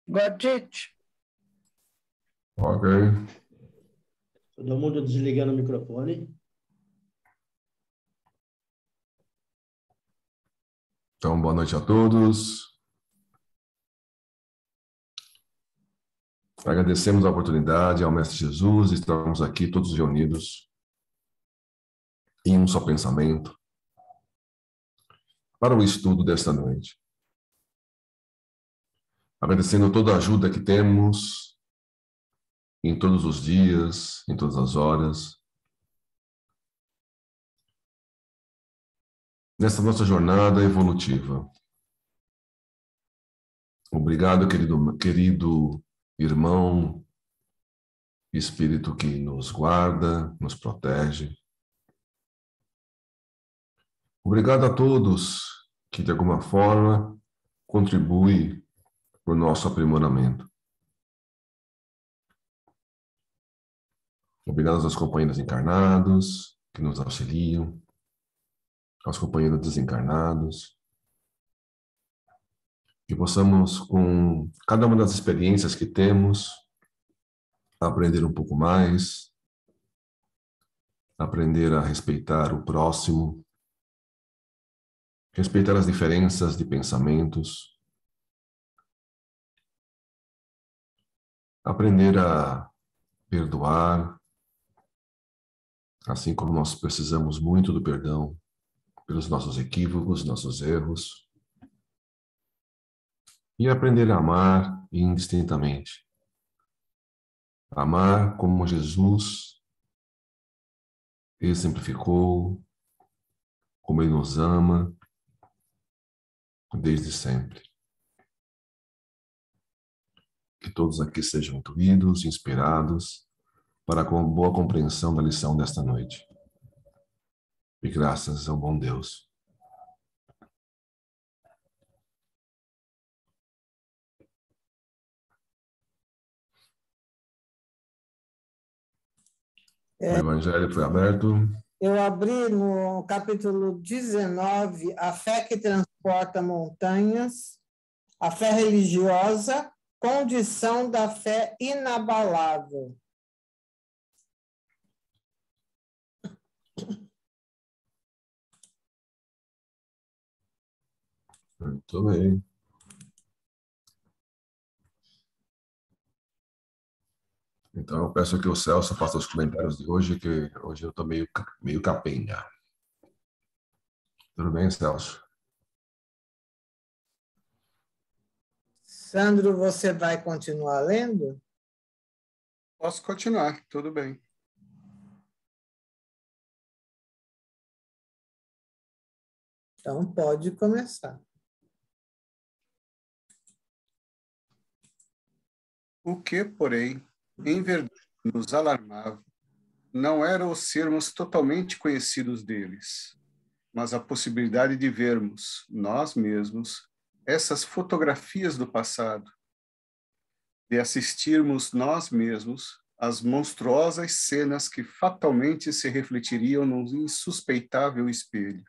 Got it? Ok. Todo mundo desligando o microfone. Então, boa noite a todos. Agradecemos a oportunidade ao Mestre Jesus, estamos aqui todos reunidos em um só pensamento para o estudo desta noite. Agradecendo toda a ajuda que temos em todos os dias, em todas as horas, nessa nossa jornada evolutiva. Obrigado, querido irmão, Espírito que nos guarda, nos protege. Obrigado a todos que, de alguma forma, contribuem para o nosso aprimoramento. Obrigado aos companheiros encarnados que nos auxiliam, aos companheiros desencarnados. Que possamos, com cada uma das experiências que temos, aprender um pouco mais, aprender a respeitar o próximo, respeitar as diferenças de pensamentos, aprender a perdoar, assim como nós precisamos muito do perdão pelos nossos equívocos, nossos erros, e aprender a amar indistintamente. Amar como Jesus exemplificou, como Ele nos ama, desde sempre. Que todos aqui sejam intuídos, inspirados, para a boa compreensão da lição desta noite. E graças ao bom Deus. O Evangelho foi aberto. Eu abri no capítulo 19, a fé que transporta montanhas, a fé religiosa, condição da fé inabalável. Muito bem. Então, eu peço que o Celso faça os comentários de hoje, que hoje eu estou meio capenga. Tudo bem, Celso? Sandro, você vai continuar lendo? Posso continuar, tudo bem. Então, pode começar. O que, porém, em verdade nos alarmava, não era o sermos totalmente conhecidos deles, mas a possibilidade de vermos, nós mesmos, essas fotografias do passado, de assistirmos nós mesmos às monstruosas cenas que fatalmente se refletiriam num insuspeitável espelho,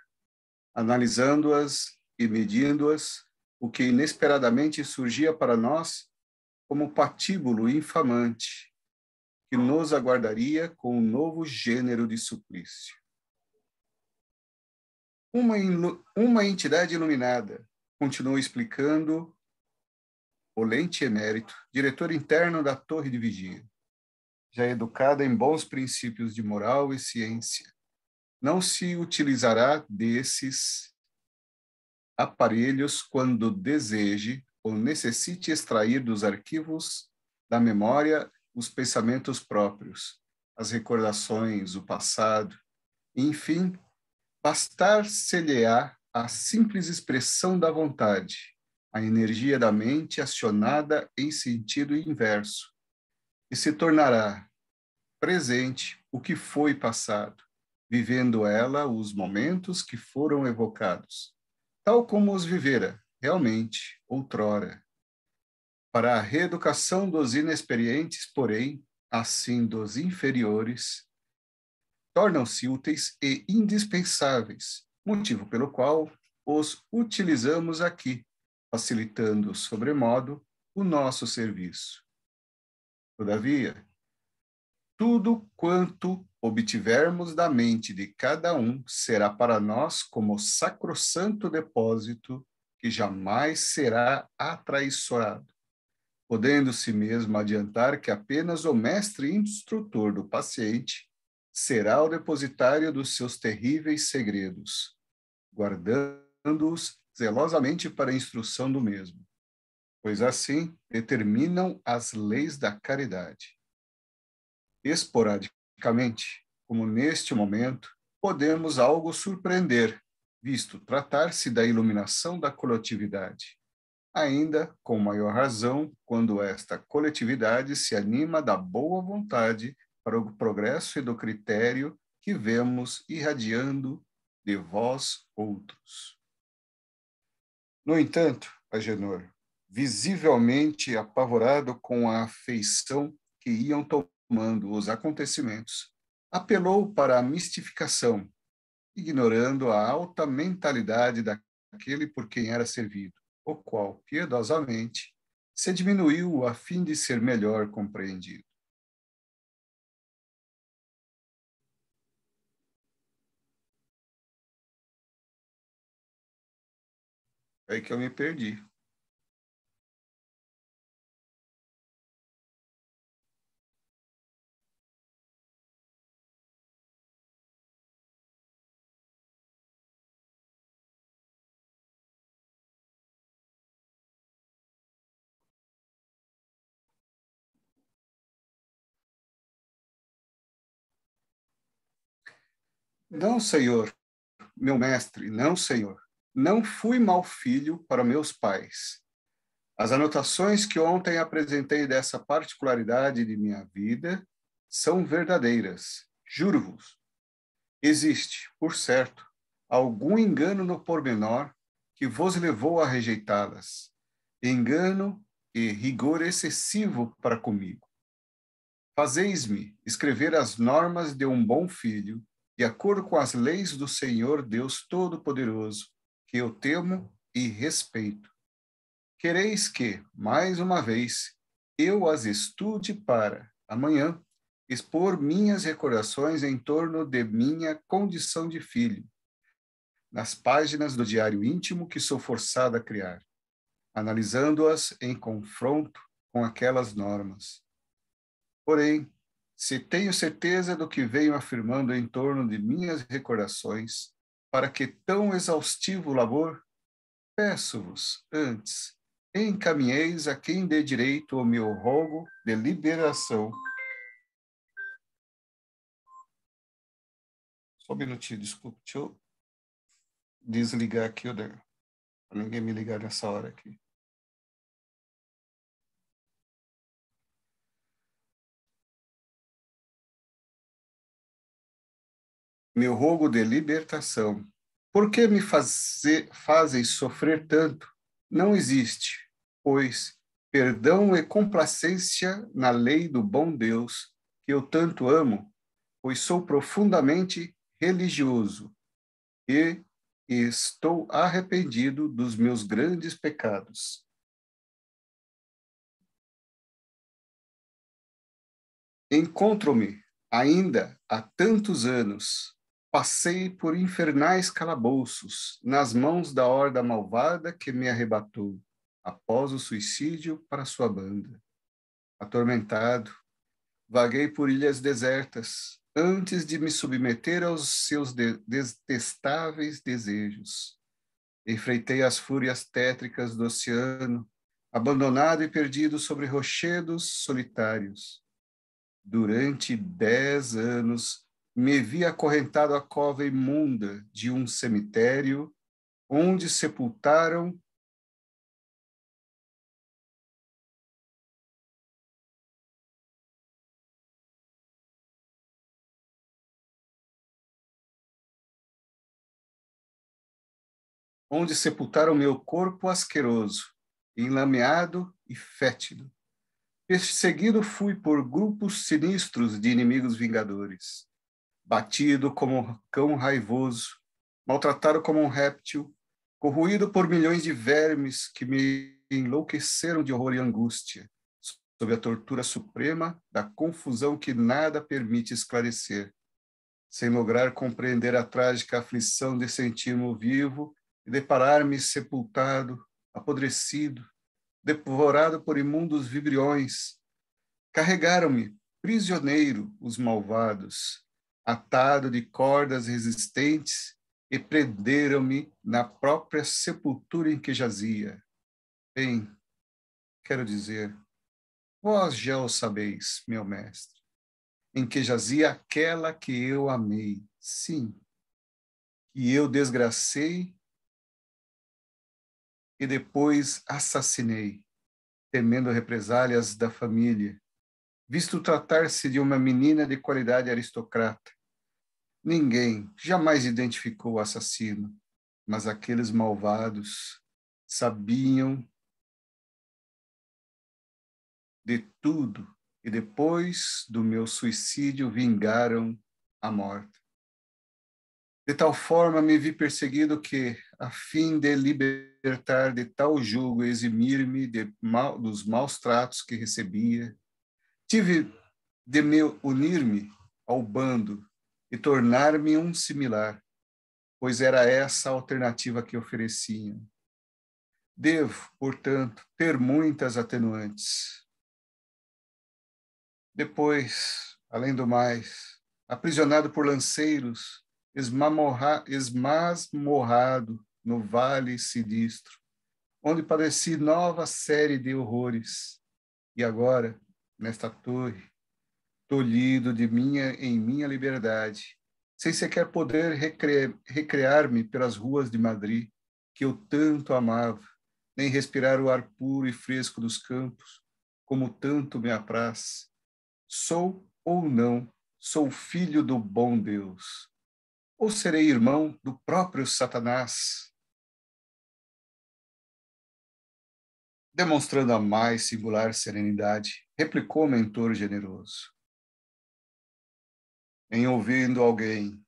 analisando-as e medindo-as, o que inesperadamente surgia para nós como patíbulo infamante que nos aguardaria com um novo gênero de suplício. Uma entidade iluminada, continuou explicando o lente emérito, diretor interno da Torre de Vigia, já educada em bons princípios de moral e ciência, não se utilizará desses aparelhos quando deseje ou necessite extrair dos arquivos da memória os pensamentos próprios, as recordações, o passado, enfim, bastar-se-lhe-á a simples expressão da vontade, a energia da mente acionada em sentido inverso, e se tornará presente o que foi passado, vivendo ela os momentos que foram evocados, tal como os vivera realmente outrora. Para a reeducação dos inexperientes, porém, assim dos inferiores, tornam-se úteis e indispensáveis, motivo pelo qual os utilizamos aqui, facilitando sobremodo o nosso serviço. Todavia, tudo quanto obtivermos da mente de cada um será para nós como sacrossanto depósito que jamais será atraiçoado, podendo-se mesmo adiantar que apenas o mestre instrutor do paciente será o depositário dos seus terríveis segredos, guardando-os zelosamente para a instrução do mesmo, pois assim determinam as leis da caridade. Esporadicamente, como neste momento, podemos algo surpreender, visto tratar-se da iluminação da coletividade, ainda com maior razão quando esta coletividade se anima da boa vontade para o progresso e do critério que vemos irradiando de vós outros. No entanto, Agenor, visivelmente apavorado com a afeição que iam tomando os acontecimentos, apelou para a mistificação, ignorando a alta mentalidade daquele por quem era servido, o qual, piedosamente, se diminuiu a fim de ser melhor compreendido. É aí que eu me perdi. Não, Senhor, meu mestre, não, Senhor. Não fui mau filho para meus pais. As anotações que ontem apresentei dessa particularidade de minha vida são verdadeiras, juro-vos. Existe, por certo, algum engano no pormenor que vos levou a rejeitá-las. Engano e rigor excessivo para comigo. Fazeis-me escrever as normas de um bom filho, de acordo com as leis do Senhor Deus Todo-Poderoso, que eu temo e respeito. Quereis que, mais uma vez, eu as estude para, amanhã, expor minhas recordações em torno de minha condição de filho, nas páginas do diário íntimo que sou forçado a criar, analisando-as em confronto com aquelas normas. Porém, se tenho certeza do que venho afirmando em torno de minhas recordações, para que tão exaustivo labor, peço-vos, antes, encaminheis a quem dê direito ao meu rogo de liberação. Só um minutinho, desculpe, deixa eu desligar aqui, para ninguém me ligar nessa hora aqui. Meu rogo de libertação. Por que me fazeis sofrer tanto? Não existe, pois, perdão e complacência na lei do bom Deus, que eu tanto amo, pois sou profundamente religioso e estou arrependido dos meus grandes pecados. Encontro-me, ainda há tantos anos, passei por infernais calabouços, nas mãos da horda malvada que me arrebatou, após o suicídio para sua banda. Atormentado, vaguei por ilhas desertas, antes de me submeter aos seus detestáveis desejos. Enfrentei as fúrias tétricas do oceano, abandonado e perdido sobre rochedos solitários. Durante 10 anos, me vi acorrentado à cova imunda de um cemitério, onde sepultaram meu corpo asqueroso, enlameado e fétido. Perseguido fui por grupos sinistros de inimigos vingadores. batido como cão raivoso, maltratado como um réptil, corroído por milhões de vermes que me enlouqueceram de horror e angústia, sob a tortura suprema da confusão que nada permite esclarecer, sem lograr compreender a trágica aflição de sentir-me vivo e deparar-me sepultado, apodrecido, devorado por imundos vibriões. Carregaram-me, prisioneiro, os malvados, atado de cordas resistentes, e prenderam-me na própria sepultura em que jazia. Bem, quero dizer, vós já o sabeis, meu mestre, em que jazia aquela que eu amei, sim, que eu desgracei e depois assassinei, temendo represálias da família, visto tratar-se de uma menina de qualidade aristocrata. Ninguém jamais identificou o assassino, mas aqueles malvados sabiam de tudo e depois do meu suicídio vingaram a morte. De tal forma me vi perseguido que, a fim de libertar de tal jugo e eximir-me dos maus tratos que recebia, tive de me unir-me ao bando e tornar-me um similar, pois era essa a alternativa que ofereciam. Devo, portanto, ter muitas atenuantes. Depois, além do mais, aprisionado por lanceiros, esmasmorrado no vale sinistro, onde padeci nova série de horrores, e agora, nesta torre, tolhido em minha liberdade, sem sequer poder recrear-me pelas ruas de Madrid, que eu tanto amava, nem respirar o ar puro e fresco dos campos, como tanto me apraz. Sou ou não, sou filho do bom Deus, ou serei irmão do próprio Satanás? Demonstrando a mais singular serenidade, replicou o mentor generoso. Em ouvindo alguém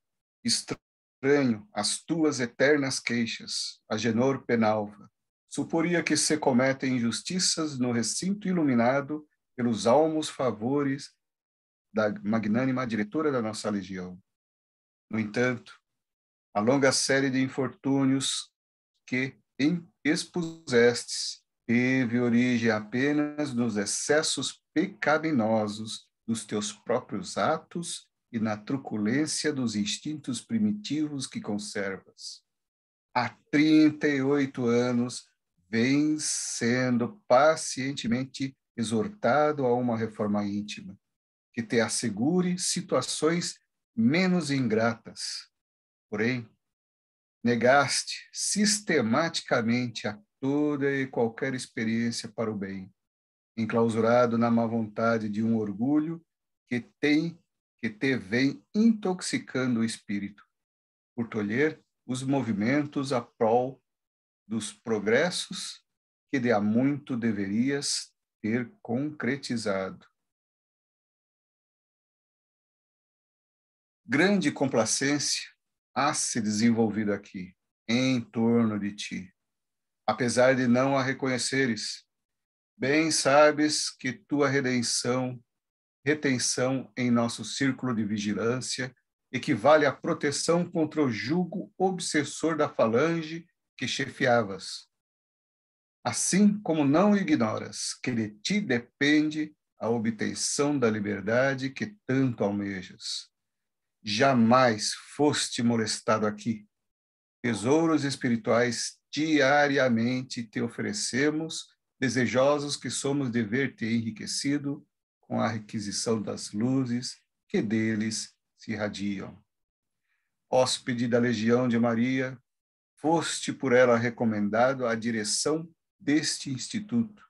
estranho às tuas eternas queixas, Agenor Penalva, suporia que se cometem injustiças no recinto iluminado pelos almos favores da magnânima diretora da nossa legião. No entanto, a longa série de infortúnios que expusestes teve origem apenas nos excessos pecaminosos dos teus próprios atos e na truculência dos instintos primitivos que conservas. Há 38 anos vens sendo pacientemente exortado a uma reforma íntima, que te assegure situações menos ingratas. Porém, negaste sistematicamente a toda e qualquer experiência para o bem, enclausurado na má vontade de um orgulho que te vem intoxicando o espírito, por tolher os movimentos a prol dos progressos que de há muito deverias ter concretizado. Grande complacência há se desenvolvido aqui, em torno de ti. Apesar de não a reconheceres, bem sabes que tua retenção em nosso círculo de vigilância equivale à proteção contra o jugo obsessor da falange que chefiavas. Assim como não ignoras que de ti depende a obtenção da liberdade que tanto almejas. Jamais foste molestado aqui. Tesouros espirituais diariamente te oferecemos, desejosos que somos de ver-te enriquecido com a requisição das luzes que deles se irradiam. Hóspede da Legião de Maria, foste por ela recomendado à direção deste instituto,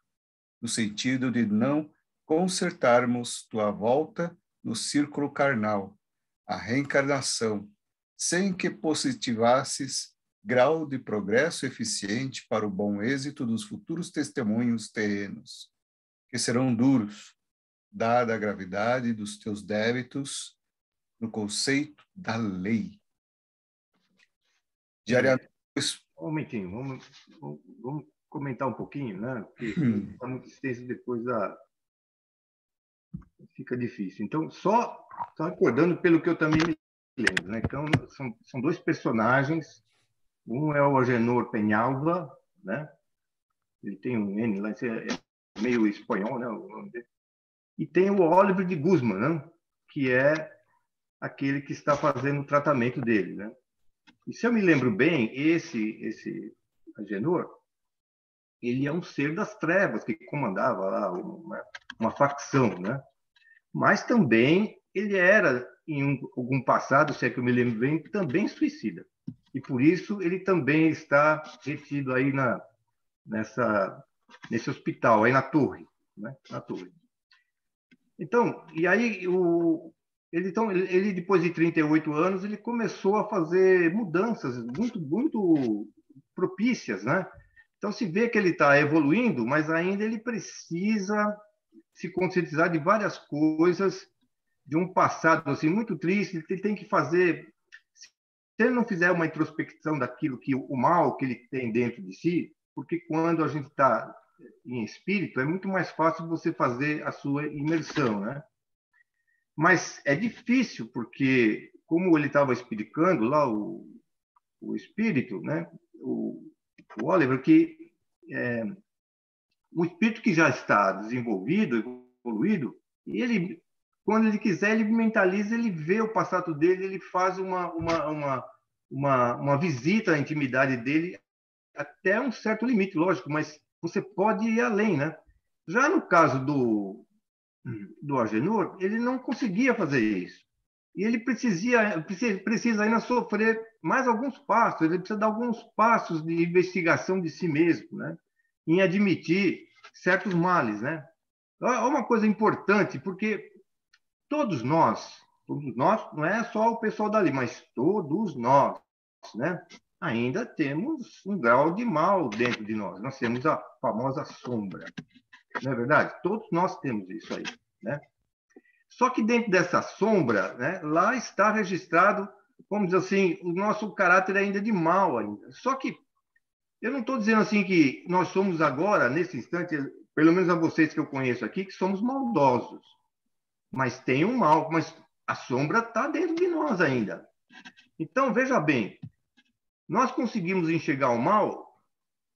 no sentido de não consertarmos tua volta no círculo carnal, a reencarnação, sem que positivasses grau de progresso eficiente para o bom êxito dos futuros testemunhos terrenos, que serão duros, dada a gravidade dos teus débitos, no conceito da lei. Diariamente. Um momentinho, vamos comentar um pouquinho, né? Porque está muito extenso, depois fica difícil. Então, só recordando pelo que eu também me lembro, né? Então, são dois personagens. Um é o Agenor Penhalva, né? Ele tem um N lá, é meio espanhol, né? O nome dele. E tem o Oliver de Guzman, né? Que é aquele que está fazendo o tratamento dele, né? E se eu me lembro bem, esse Agenor, ele é um ser das trevas que comandava lá uma facção, né? Mas também ele era, em algum passado, se é que eu me lembro bem, também suicida. E por isso ele também está retido aí nesse hospital, aí na torre, né? Na torre. Então, e aí ele depois de 38 anos, ele começou a fazer mudanças muito propícias, né? Então se vê que ele está evoluindo, mas ainda ele precisa se conscientizar de várias coisas, de um passado assim muito triste. Ele tem que fazer, se ele não fizer uma introspecção daquilo que o mal que ele tem dentro de si, porque quando a gente está em espírito é muito mais fácil você fazer a sua imersão, né? Mas é difícil porque, como ele estava explicando lá o espírito, né? O Oliver, que o espírito que já está desenvolvido, evoluído, ele, quando ele quiser, ele mentaliza, ele vê o passado dele, ele faz uma visita à intimidade dele até um certo limite, lógico, mas você pode ir além, né? Já no caso do Agenor, ele não conseguia fazer isso. E ele precisa ainda sofrer mais alguns passos, ele precisa dar alguns passos de investigação de si mesmo, né? Em admitir certos males, né? É uma coisa importante, porque todos nós, não é só o pessoal dali, mas todos nós, né? Ainda temos um grau de mal dentro de nós. Nós temos a famosa sombra, não é verdade? Todos nós temos isso aí, né? Só que dentro dessa sombra, né, lá está registrado, vamos dizer assim, o nosso caráter ainda de mal ainda. Só que eu não estou dizendo assim que nós somos agora, nesse instante, pelo menos a vocês que eu conheço aqui, que somos maldosos. Mas tem um mal, mas a sombra está dentro de nós ainda. Então, veja bem, nós conseguimos enxergar o mal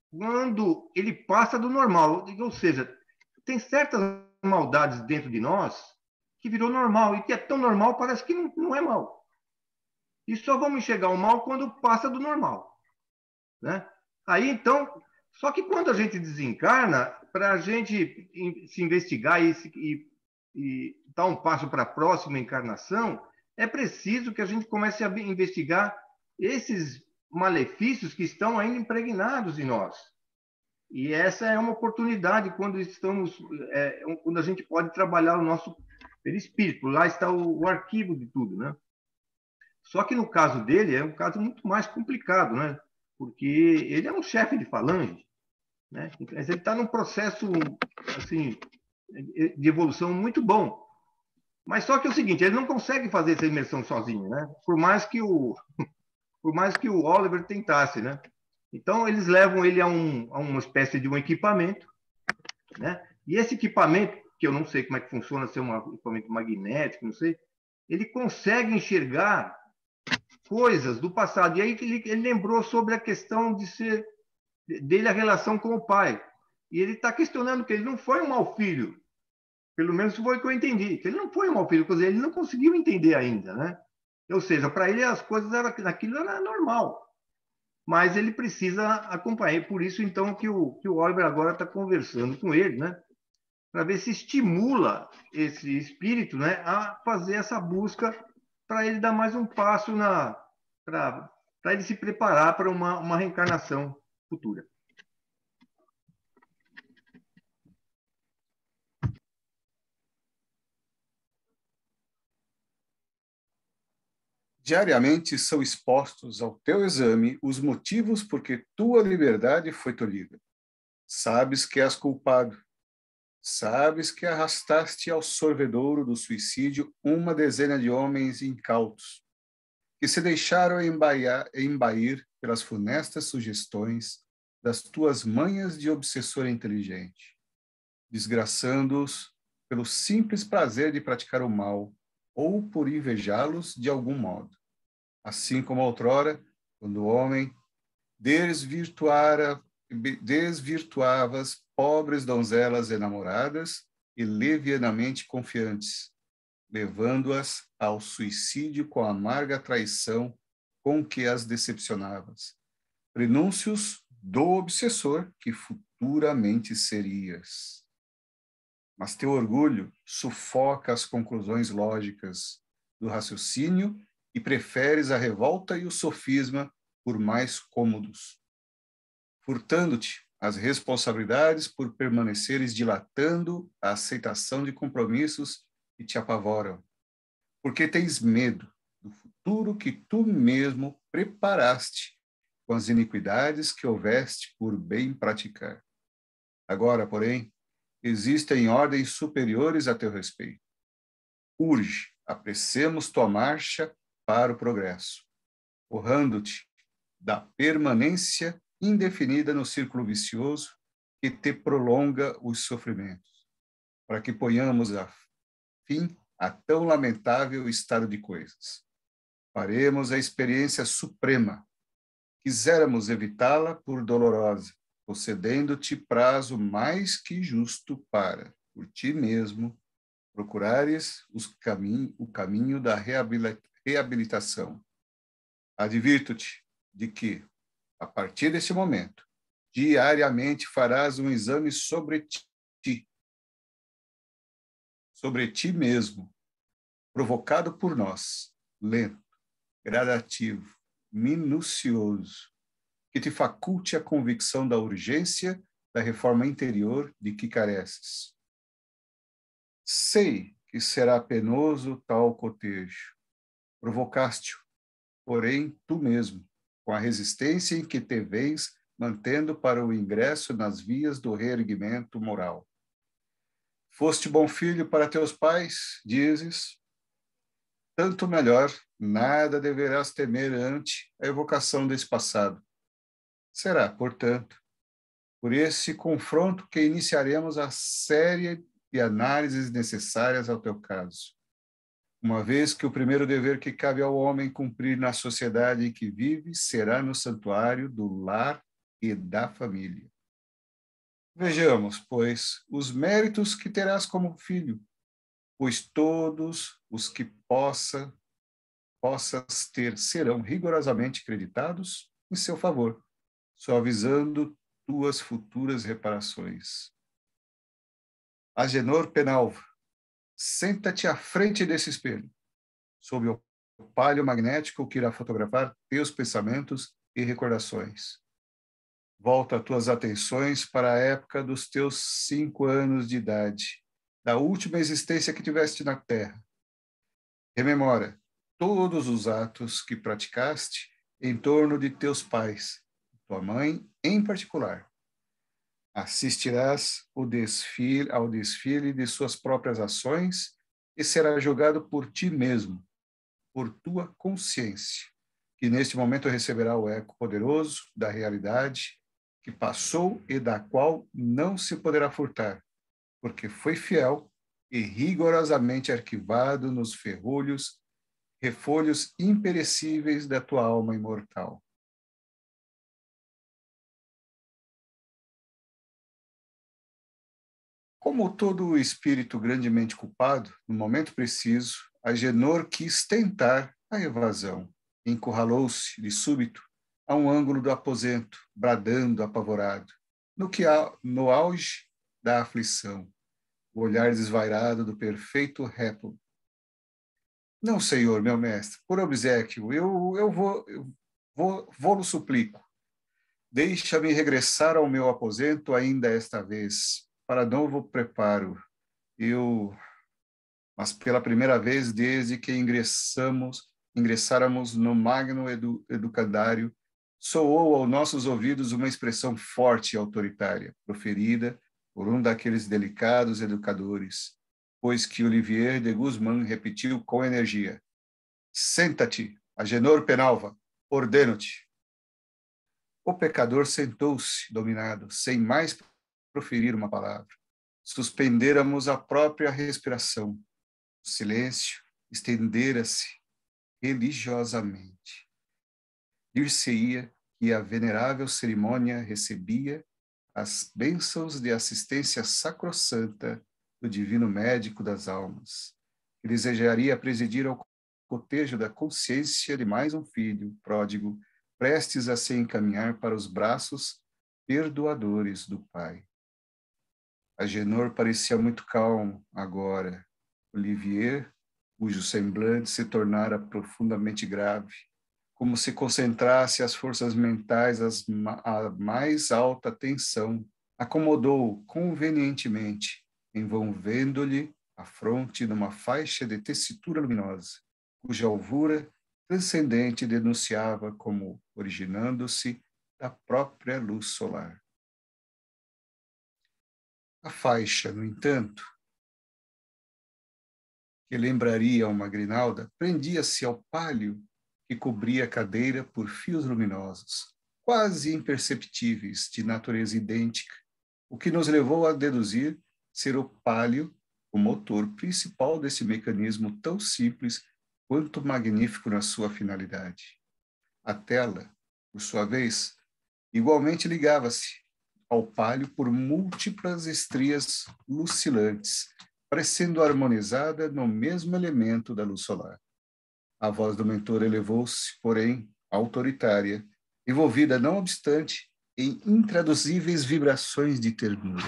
quando ele passa do normal. Ou seja, tem certas maldades dentro de nós que virou normal, e que é tão normal, parece que não é mal. E só vamos enxergar o mal quando passa do normal, né? Aí, então, só que quando a gente desencarna, para a gente se investigar e dar um passo para a próxima encarnação, é preciso que a gente comece a investigar esses malefícios que estão ainda impregnados em nós. E essa é uma oportunidade quando quando a gente pode trabalhar o nosso perispírito. Lá está o arquivo de tudo, né? Só que no caso dele é um caso muito mais complicado, né? Porque ele é um chefe de falange, né? Mas ele está num processo assim de evolução muito bom. Mas só que é o seguinte, ele não consegue fazer essa imersão sozinho, né? Por mais que o Oliver tentasse, né? Então eles levam ele a uma espécie de um equipamento, né? E esse equipamento, que eu não sei como é que funciona, se é um equipamento magnético, não sei, ele consegue enxergar coisas do passado. E aí ele lembrou sobre a questão dele, a relação com o pai. E ele está questionando que ele não foi um mau filho. Pelo menos foi o que eu entendi. Que ele não foi um mau filho, quer dizer, ele não conseguiu entender ainda, né? Ou seja, para ele as coisas aquilo era normal. Mas ele precisa acompanhar. Por isso, então, que o Oliver agora está conversando com ele, né? Para ver se estimula esse espírito, né, a fazer essa busca para ele dar mais um passo para ele se preparar para uma reencarnação futura. Diariamente são expostos ao teu exame os motivos por que tua liberdade foi tolhida. Sabes que és culpado. sabes que arrastaste ao sorvedouro do suicídio uma dezena de homens incautos, que se deixaram embair pelas funestas sugestões das tuas manhas de obsessor inteligente, desgraçando-os pelo simples prazer de praticar o mal ou por invejá-los de algum modo. Assim como outrora, quando o homem desvirtuavas pobres donzelas enamoradas e levianamente confiantes, levando-as ao suicídio com a amarga traição com que as decepcionavas. Prenúncios do obsessor que futuramente serias. Mas teu orgulho sufoca as conclusões lógicas do raciocínio e preferes a revolta e o sofisma por mais cômodos, furtando-te as responsabilidades por permaneceres dilatando a aceitação de compromissos que te apavoram, porque tens medo do futuro que tu mesmo preparaste com as iniquidades que houveste por bem praticar. Agora, porém, existem ordens superiores a teu respeito. Urge, apressemos tua marcha para o progresso, honrando-te da permanência indefinida no círculo vicioso que te prolonga os sofrimentos, para que ponhamos a fim a tão lamentável estado de coisas. Faremos a experiência suprema. Quiséramos evitá-la por dolorosa, concedendo-te prazo mais que justo para, por ti mesmo, procurares o caminho da reabilitação. Advirto-te de que, a partir desse momento, diariamente farás um exame sobre ti mesmo, provocado por nós, lento, gradativo, minucioso, que te faculte a convicção da urgência da reforma interior de que careces. Sei que será penoso tal cotejo. Provocaste-o, porém, tu mesmo, com a resistência em que te vens mantendo para o ingresso nas vias do reerguimento moral. Foste bom filho para teus pais, dizes, tanto melhor, nada deverás temer ante a evocação desse passado. Será, portanto, por esse confronto que iniciaremos a série de análises necessárias ao teu caso. Uma vez que o primeiro dever que cabe ao homem cumprir na sociedade em que vive será no santuário do lar e da família. Vejamos, pois, os méritos que terás como filho, pois todos os que possas ter serão rigorosamente creditados em seu favor, suavizando tuas futuras reparações. Agenor Penalva, senta-te à frente desse espelho, sob o palho magnético que irá fotografar teus pensamentos e recordações. Volta tuas atenções para a época dos teus 5 anos de idade, da última existência que tiveste na Terra. Rememora todos os atos que praticaste em torno de teus pais, tua mãe em particular. Assistirás ao desfile de suas próprias ações e será julgado por ti mesmo, por tua consciência, que neste momento receberá o eco poderoso da realidade que passou e da qual não se poderá furtar, porque foi fiel e rigorosamente arquivado nos refolhos imperecíveis da tua alma imortal. Como todo espírito grandemente culpado, no momento preciso, Agenor quis tentar a evasão. Encurralou-se, de súbito, a um ângulo do aposento, bradando apavorado, no auge da aflição, o olhar desvairado do perfeito Répulo. Não, senhor, meu mestre, por obséquio, eu vou-lo suplico. Deixa-me regressar ao meu aposento ainda esta vez, para novo preparo. Mas pela primeira vez desde que ingressáramos no magno educandário, soou aos nossos ouvidos uma expressão forte e autoritária, proferida por um daqueles delicados educadores, pois que Olivier de Guzmán repetiu com energia: senta-te, Agenor Penalva, ordeno-te. O pecador sentou-se, dominado, sem mais proferir uma palavra. Suspendêramos a própria respiração. O silêncio estendera-se religiosamente. Dir-se-ia que a venerável cerimônia recebia as bênçãos de assistência sacrossanta do divino médico das almas, que desejaria presidir ao cotejo da consciência de mais um filho pródigo, prestes a se encaminhar para os braços perdoadores do Pai. Agenor parecia muito calmo agora. Olivier, cujo semblante se tornara profundamente grave, como se concentrasse as forças mentais à mais alta tensão, acomodou convenientemente, envolvendo-lhe a fronte numa faixa de tessitura luminosa, cuja alvura transcendente denunciava como originando-se da própria luz solar. A faixa, no entanto, que lembraria uma grinalda, prendia-se ao pálio que cobria a cadeira por fios luminosos, quase imperceptíveis, de natureza idêntica, o que nos levou a deduzir ser o pálio o motor principal desse mecanismo tão simples quanto magnífico na sua finalidade. A tela, por sua vez, igualmente ligava-se ao pálio por múltiplas estrias lucilantes, parecendo harmonizada no mesmo elemento da luz solar. A voz do mentor elevou-se, porém, autoritária, envolvida, não obstante, em intraduzíveis vibrações de ternura.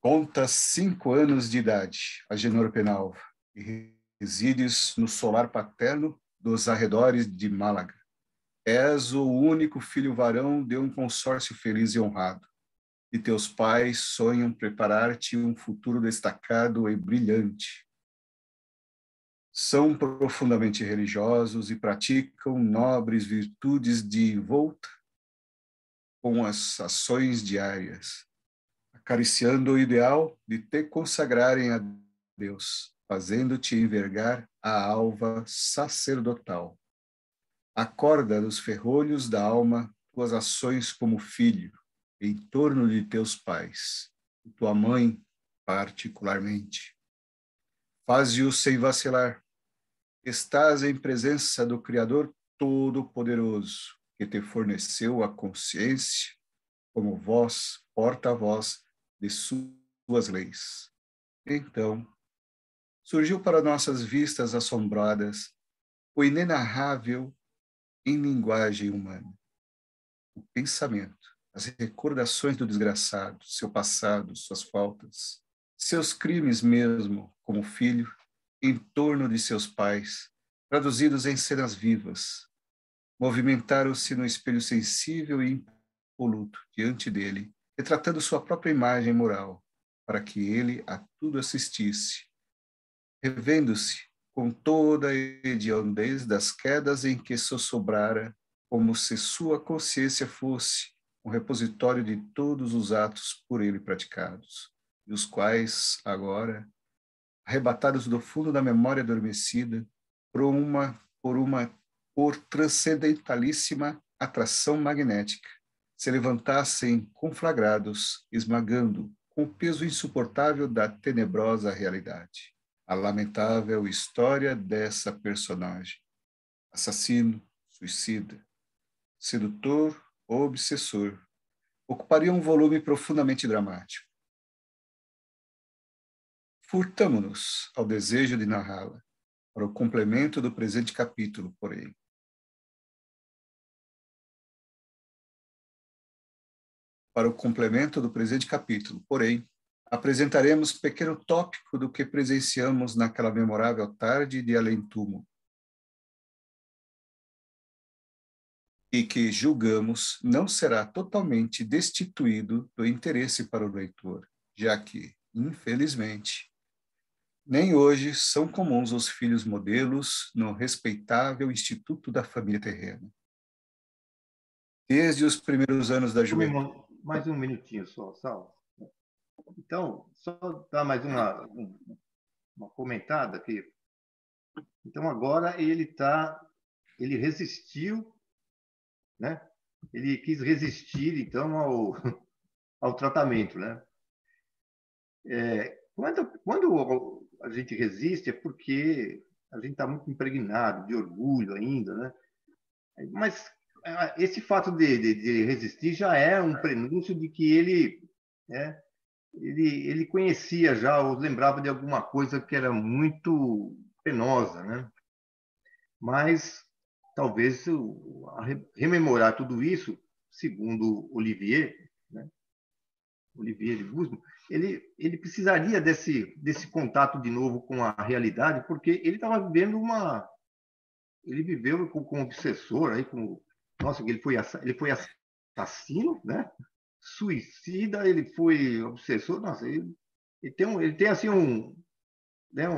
Contas 5 anos de idade, Agenor Penalva, e resides no solar paterno dos arredores de Málaga. És o único filho varão de um consórcio feliz e honrado, e teus pais sonham preparar-te um futuro destacado e brilhante. São profundamente religiosos e praticam nobres virtudes de volta com as ações diárias, acariciando o ideal de te consagrarem a Deus, fazendo-te envergar a alva sacerdotal. Acorda dos ferrolhos da alma tuas ações como filho, em torno de teus pais, e tua mãe particularmente. Faze-o sem vacilar. Estás em presença do Criador Todo-Poderoso, que te forneceu a consciência como voz, porta-voz de suas leis. Então, surgiu para nossas vistas assombradas o inenarrável em linguagem humana, o pensamento, as recordações do desgraçado, seu passado, suas faltas, seus crimes mesmo, como filho, em torno de seus pais, traduzidos em cenas vivas, movimentaram-se no espelho sensível e impoluto diante dele, retratando sua própria imagem moral, para que ele a tudo assistisse, revendo-se com toda a hediondez das quedas em que sossobrara, como se sua consciência fosse um repositório de todos os atos por ele praticados, e os quais, agora, arrebatados do fundo da memória adormecida, por transcendentalíssima atração magnética, se levantassem conflagrados, esmagando, com o peso insuportável da tenebrosa realidade, a lamentável história dessa personagem. Assassino, suicida, sedutor ou obsessor, ocuparia um volume profundamente dramático. Furtamo-nos ao desejo de narrá-la, para o complemento do presente capítulo, porém. Para o complemento do presente capítulo, porém, apresentaremos pequeno tópico do que presenciamos naquela memorável tarde de além-túmulo, e que julgamos não será totalmente destituído do interesse para o leitor, já que, infelizmente, nem hoje são comuns os filhos modelos no respeitável instituto da família terrena. Desde os primeiros anos da juventude. mais um minutinho só, Sal. Então, só dar mais uma comentada aqui. Então, agora ele resistiu, né? Ele quis resistir, então, ao tratamento, né? Quando a gente resiste é porque a gente está muito impregnado de orgulho ainda, né? Mas esse fato de resistir já é um prenúncio de que ele conhecia já, ou lembrava de alguma coisa que era muito penosa, né? Mas talvez rememorar tudo isso, segundo Olivier, né? Olivier de Guzman, ele precisaria desse contato de novo com a realidade, porque ele estava vivendo ele viveu com um obsessor aí, nossa, ele foi assassino, né? Suicida, ele foi obsessor, nossa, ele tem assim né,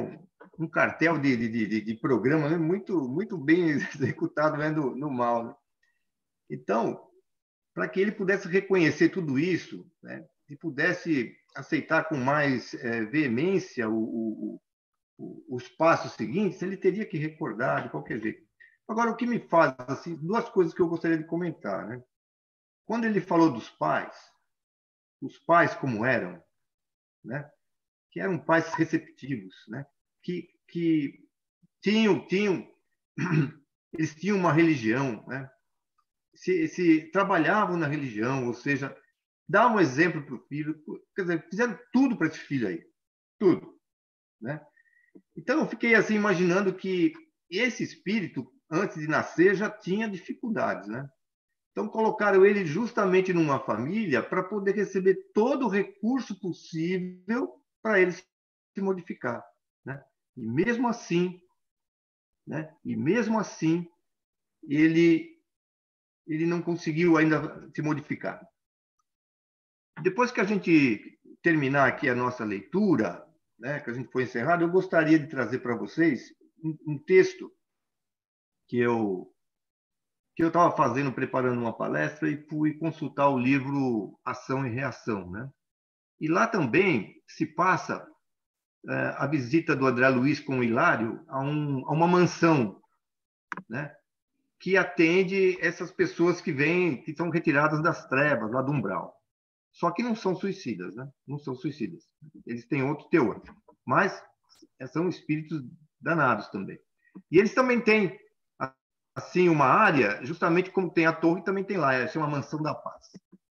um cartel de programa, né, muito bem executado, né, no mal, né? Então, para que ele pudesse reconhecer tudo isso, né, e pudesse aceitar com mais veemência os passos seguintes, ele teria que recordar de qualquer jeito. Agora, o que me faz, assim, duas coisas que eu gostaria de comentar, né? Quando ele falou dos pais, os pais como eram, né? Que eram pais receptivos, né? Que eles tinham uma religião, né? Se trabalhavam na religião, ou seja, dá um exemplo para o filho, quer dizer, fizeram tudo para esse filho aí, tudo, né? Então eu fiquei assim imaginando que esse espírito antes de nascer já tinha dificuldades, né? Então colocaram ele justamente numa família para poder receber todo o recurso possível para ele se modificar, né? E mesmo assim, né? E mesmo assim ele não conseguiu ainda se modificar. Depois que a gente terminar aqui a nossa leitura, né, que a gente foi encerrado, eu gostaria de trazer para vocês um texto que eu estava fazendo, preparando uma palestra, e fui consultar o livro Ação e Reação, né? E lá também se passa a visita do André Luiz com o Hilário a uma mansão, né, que atende essas pessoas que são retiradas das trevas, lá do umbral. Só que não são suicidas, né? Não são suicidas. Eles têm outro teor. Mas são espíritos danados também. E eles também têm, assim, uma área, justamente como tem a torre, também tem lá, é uma mansão da paz.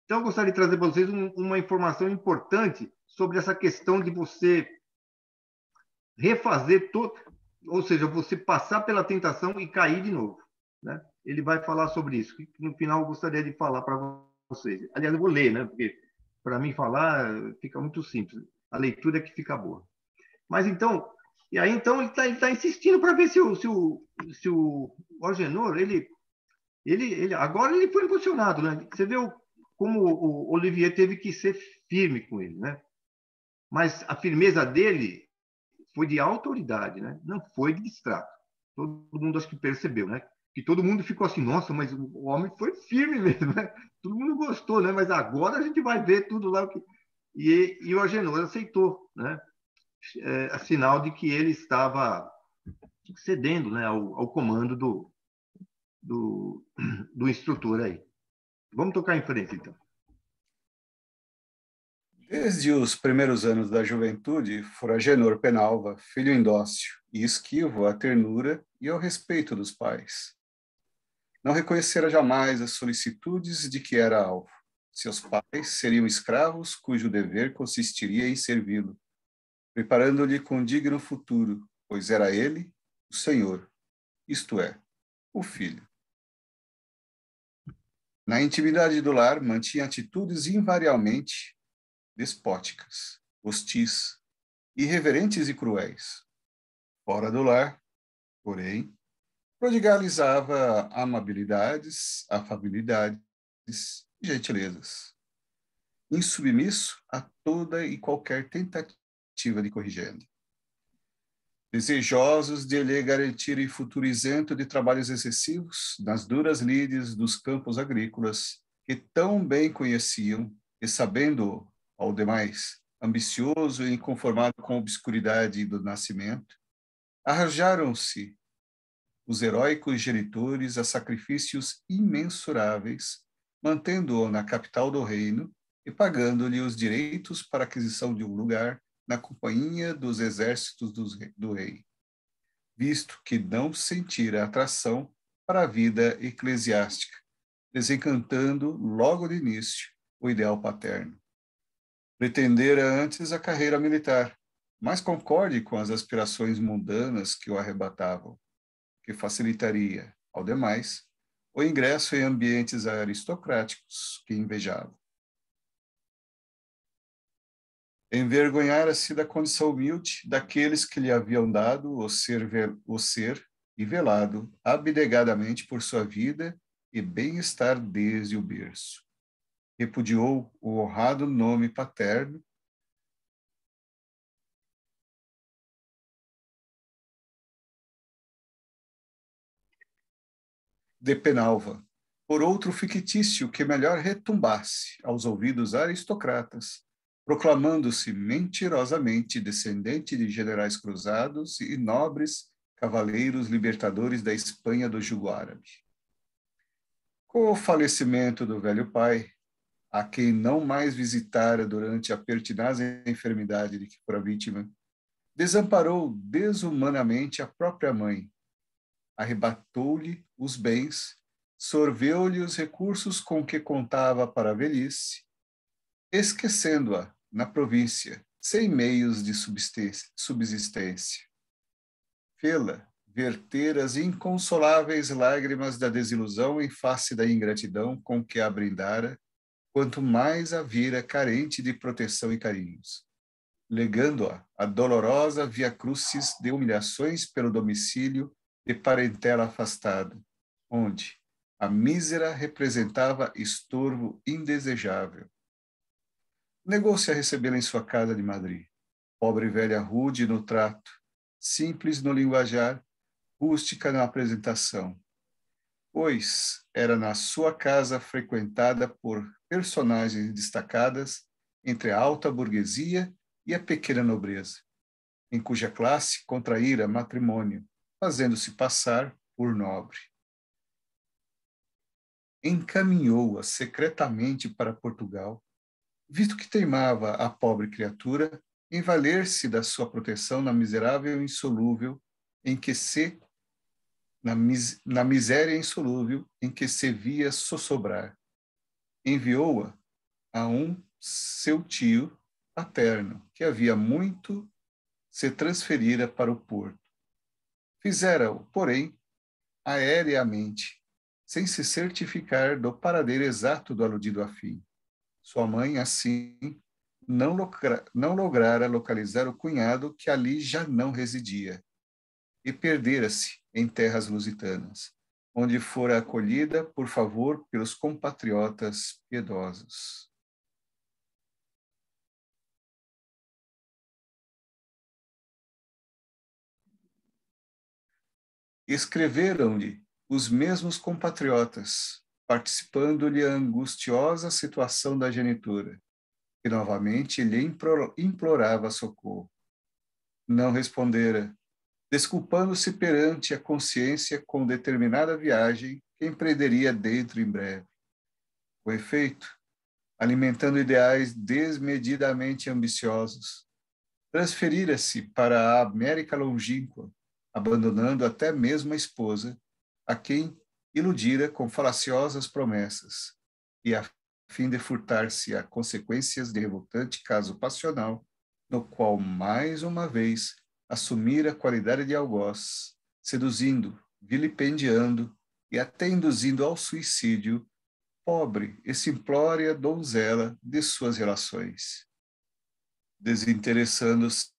Então, eu gostaria de trazer para vocês uma informação importante sobre essa questão de você refazer todo, ou seja, você passar pela tentação e cair de novo, né? Ele vai falar sobre isso, que no final eu gostaria de falar para vocês. Aliás, eu vou ler, né? Porque para mim falar fica muito simples. A leitura é que fica boa. Mas então, e aí então ele está insistindo para ver se o Agenor, agora ele foi impulsionado, né? Você vê como o Olivier teve que ser firme com ele, né? Mas a firmeza dele foi de autoridade, né? Não foi de distrato. Todo mundo acho que percebeu, né? Que todo mundo ficou assim, nossa, mas o homem foi firme mesmo, né? Todo mundo gostou, né? Mas agora a gente vai ver tudo lá. E o Agenor aceitou, né? Sinal de que ele estava cedendo, né, ao comando do instrutor aí. Vamos tocar em frente, então. Desde os primeiros anos da juventude, fora Agenor Penalva, filho indócil e esquivo à ternura e ao respeito dos pais. Não reconhecera jamais as solicitudes de que era alvo. Seus pais seriam escravos cujo dever consistiria em servi-lo, preparando-lhe com digno futuro, pois era ele o Senhor, isto é, o Filho. Na intimidade do lar, mantinha atitudes invariavelmente despóticas, hostis, irreverentes e cruéis. Fora do lar, porém, prodigalizava amabilidades, afabilidades e gentilezas, insubmisso a toda e qualquer tentativa de corrigenda. Desejosos de lhe garantirem futuro isento de trabalhos excessivos nas duras lides dos campos agrícolas que tão bem conheciam e sabendo, ao demais, ambicioso e inconformado com a obscuridade do nascimento, arrojaram-se os heróicos genitores a sacrifícios imensuráveis, mantendo-o na capital do reino e pagando-lhe os direitos para a aquisição de um lugar na companhia dos exércitos do rei, visto que não sentira atração para a vida eclesiástica, desencantando logo de início o ideal paterno. Pretendera antes a carreira militar, mas concorde com as aspirações mundanas que o arrebatavam, que facilitaria, ao demais, o ingresso em ambientes aristocráticos que invejava. Envergonhara-se da condição humilde daqueles que lhe haviam dado o ser e velado abnegadamente por sua vida e bem-estar desde o berço. Repudiou o honrado nome paterno de Penalva, por outro fictício que melhor retumbasse aos ouvidos aristocratas, proclamando-se mentirosamente descendente de generais cruzados e nobres cavaleiros libertadores da Espanha do jugo árabe. Com o falecimento do velho pai, a quem não mais visitara durante a pertinaz enfermidade de que fora vítima, desamparou desumanamente a própria mãe, arrebatou-lhe os bens, sorveu-lhe os recursos com que contava para a velhice, esquecendo-a na província, sem meios de subsistência. Fê-la verter as inconsoláveis lágrimas da desilusão em face da ingratidão com que a brindara, quanto mais a vira carente de proteção e carinhos, legando-a a dolorosa via-crucis de humilhações pelo domicílio de parentela afastada, onde a mísera representava estorvo indesejável. Negou-se a recebê-la em sua casa de Madrid, pobre velha rude no trato, simples no linguajar, rústica na apresentação, pois era na sua casa frequentada por personagens destacadas entre a alta burguesia e a pequena nobreza, em cuja classe contraíra matrimônio, fazendo-se passar por nobre. Encaminhou-a secretamente para Portugal, visto que teimava a pobre criatura em valer-se da sua proteção na miserável insolúvel em que se na miséria insolúvel em que se via sossobrar. Enviou-a a um seu tio paterno, que havia muito se transferira para o Porto. Fizera-o, porém, aéreamente, sem se certificar do paradeiro exato do aludido afim. Sua mãe, assim, não lograra localizar o cunhado que ali já não residia, e perdera-se em terras lusitanas, onde fora acolhida, por favor, pelos compatriotas piedosos. Escreveram-lhe os mesmos compatriotas, participando-lhe a angustiosa situação da genitora, que novamente lhe implorava socorro. Não respondera, desculpando-se perante a consciência com determinada viagem que empreenderia dentro em breve. Com efeito, alimentando ideais desmedidamente ambiciosos, transferira-se para a América longínqua, abandonando até mesmo a esposa, a quem iludira com falaciosas promessas, e a fim de furtar-se a consequências de revoltante caso passional, no qual, mais uma vez, assumira a qualidade de algoz, seduzindo, vilipendiando e até induzindo ao suicídio pobre e simplória donzela de suas relações. Desinteressando-se,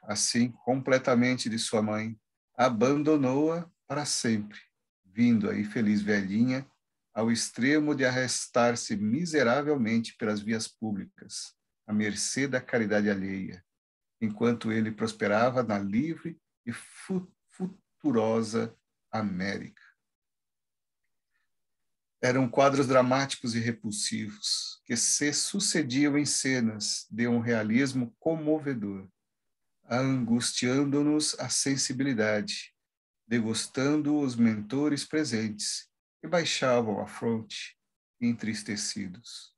assim, completamente de sua mãe, abandonou-a para sempre, vindo a infeliz velhinha ao extremo de arrastar-se miseravelmente pelas vias públicas, à mercê da caridade alheia, enquanto ele prosperava na livre e futurosa América. Eram quadros dramáticos e repulsivos, que se sucediam em cenas de um realismo comovedor, angustiando-nos a sensibilidade, degustando os mentores presentes, que baixavam a fronte, entristecidos.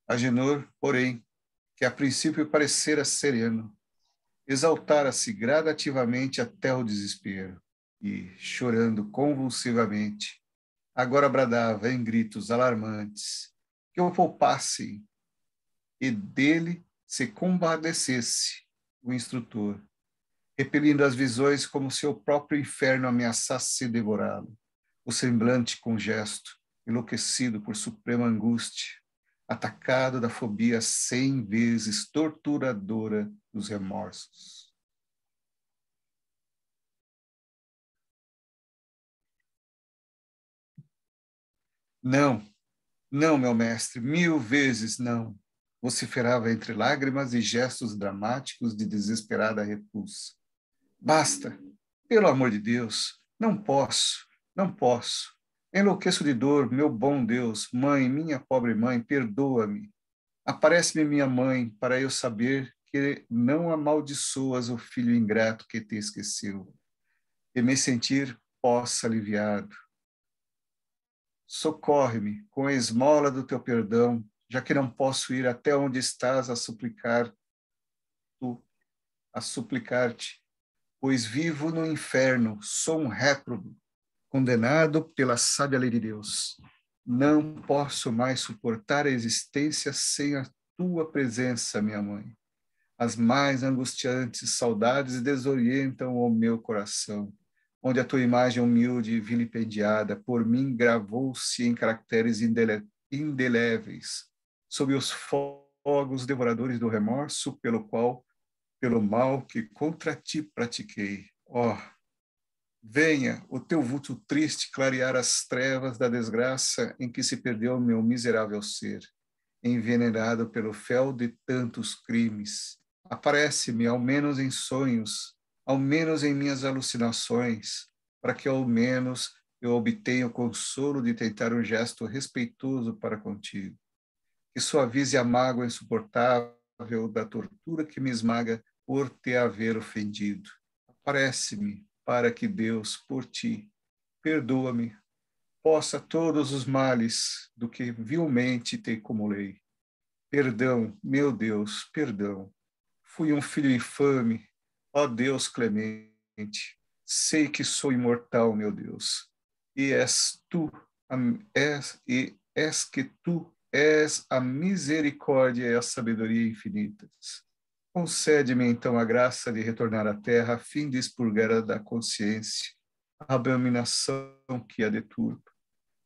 Agenor, porém, que a princípio parecera sereno, exaltara-se gradativamente até o desespero e, chorando convulsivamente, agora bradava em gritos alarmantes que o poupassem e dele se compadecesse o instrutor, repelindo as visões como se o próprio inferno ameaçasse devorá-lo, o semblante com gesto, enlouquecido por suprema angústia, atacado da fobia 100 vezes torturadora dos remorsos. Não, não, meu mestre, 1000 vezes não, vociferava entre lágrimas e gestos dramáticos de desesperada repulsa. Basta, pelo amor de Deus, não posso, não posso. Enlouqueço de dor, meu bom Deus, mãe, minha pobre mãe, perdoa-me. Aparece-me minha mãe, para eu saber que não amaldiçoas o filho ingrato que te esqueceu, e me sentir possa aliviado. Socorre-me com a esmola do teu perdão, já que não posso ir até onde estás a suplicar-te, pois vivo no inferno, sou um réprobo, condenado pela sábia lei de Deus. Não posso mais suportar a existência sem a tua presença, minha mãe. As mais angustiantes saudades desorientam o meu coração, onde a tua imagem humilde e vilipendiada por mim gravou-se em caracteres indeléveis, sob os fogos devoradores do remorso pelo mal que contra ti pratiquei. Ó, venha o teu vulto triste clarear as trevas da desgraça em que se perdeu meu miserável ser, envenenado pelo fel de tantos crimes. Aparece-me, ao menos em sonhos, ao menos em minhas alucinações, para que ao menos eu obtenha o consolo de tentar um gesto respeitoso para contigo, que suavize a mágoa insuportável da tortura que me esmaga por te haver ofendido. Aparece-me, para que Deus, por ti, perdoa-me, possa todos os males do que vilmente te acumulei. Perdão, meu Deus, perdão. Fui um filho infame, ó Deus clemente. Sei que sou imortal, meu Deus. E és a misericórdia e a sabedoria infinitas. Concede-me então a graça de retornar à terra a fim de expurgar da consciência a abominação que a deturpa.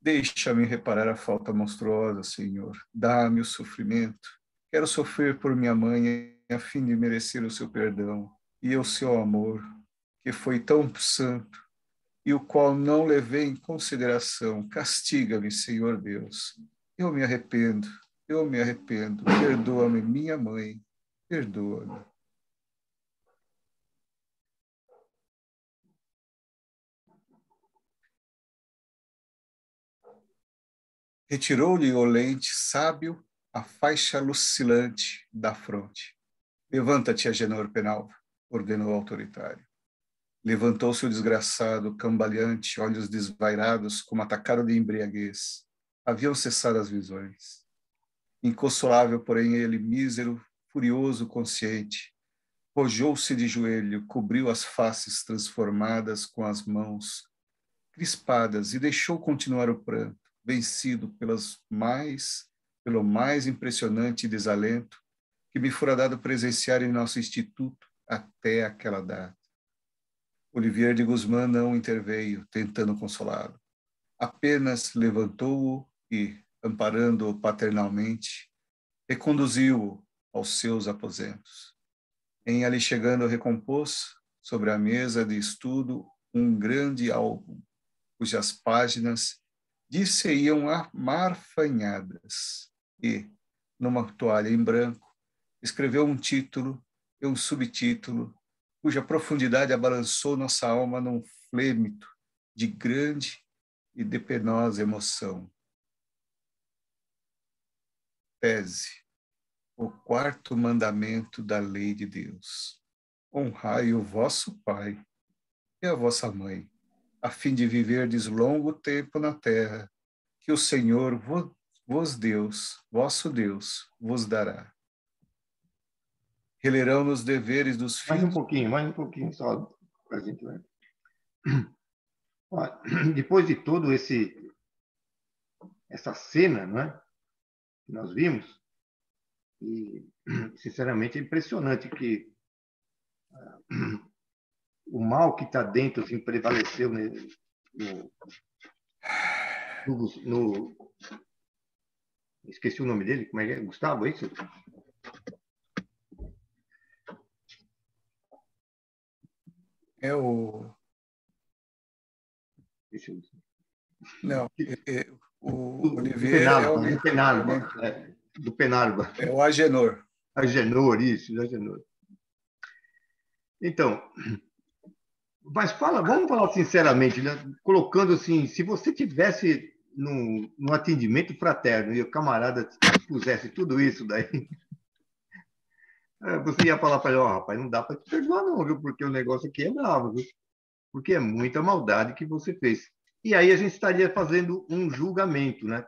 Deixa-me reparar a falta monstruosa, Senhor. Dá-me o sofrimento. Quero sofrer por minha mãe a fim de merecer o seu perdão e o seu amor, que foi tão santo e o qual não levei em consideração. Castiga-me, Senhor Deus. Eu me arrependo. Perdoa-me, minha mãe. Perdoa-me. Retirou-lhe o lente sábio a faixa lucilante da fronte. Levanta-te, Agenor Penalva, ordenou o autoritário. Levantou-se o desgraçado, cambaleante, olhos desvairados, como atacado de embriaguez. Haviam cessado as visões. Inconsolável, porém, ele, mísero, furioso, consciente, rojou-se de joelho, cobriu as faces transformadas com as mãos crispadas e deixou continuar o pranto, vencido pelo mais impressionante desalento que me fora dado presenciar em nosso instituto até aquela data. Olivier de Guzmán não interveio, tentando consolá-lo. Apenas levantou-o e, amparando-o paternalmente, reconduziu-o aos seus aposentos. Em ali chegando, recompôs, sobre a mesa de estudo, um grande álbum, cujas páginas dir-se-iam amarfanhadas, e, numa toalha em branco, escreveu um título e um subtítulo, cuja profundidade abalançou nossa alma num flêmito de grande e de penosa emoção. Tese, o quarto mandamento da lei de Deus. Honrai o vosso pai e a vossa mãe, a fim de viverdes longo tempo na terra, que o Senhor vosso Deus, vos dará. Relerão nos deveres dos filhos. Mais um pouquinho só para a gente ver. Depois de todo essa cena, não é, que nós vimos, e sinceramente é impressionante que o mal que está dentro assim, prevaleceu esqueci o nome dele, como é que é? Gustavo, é isso? É o... Deixa eu... Não, o Olivier do Penarba. É o Agenor. Agenor, isso, Agenor. Então, mas vamos falar sinceramente, né? Colocando assim, se você tivesse num atendimento fraterno e o camarada pusesse tudo isso daí, você ia falar para ele, rapaz, não dá para te perdoar não, viu? Porque o negócio aqui é bravo, viu? Porque é muita maldade que você fez. E aí a gente estaria fazendo um julgamento, né?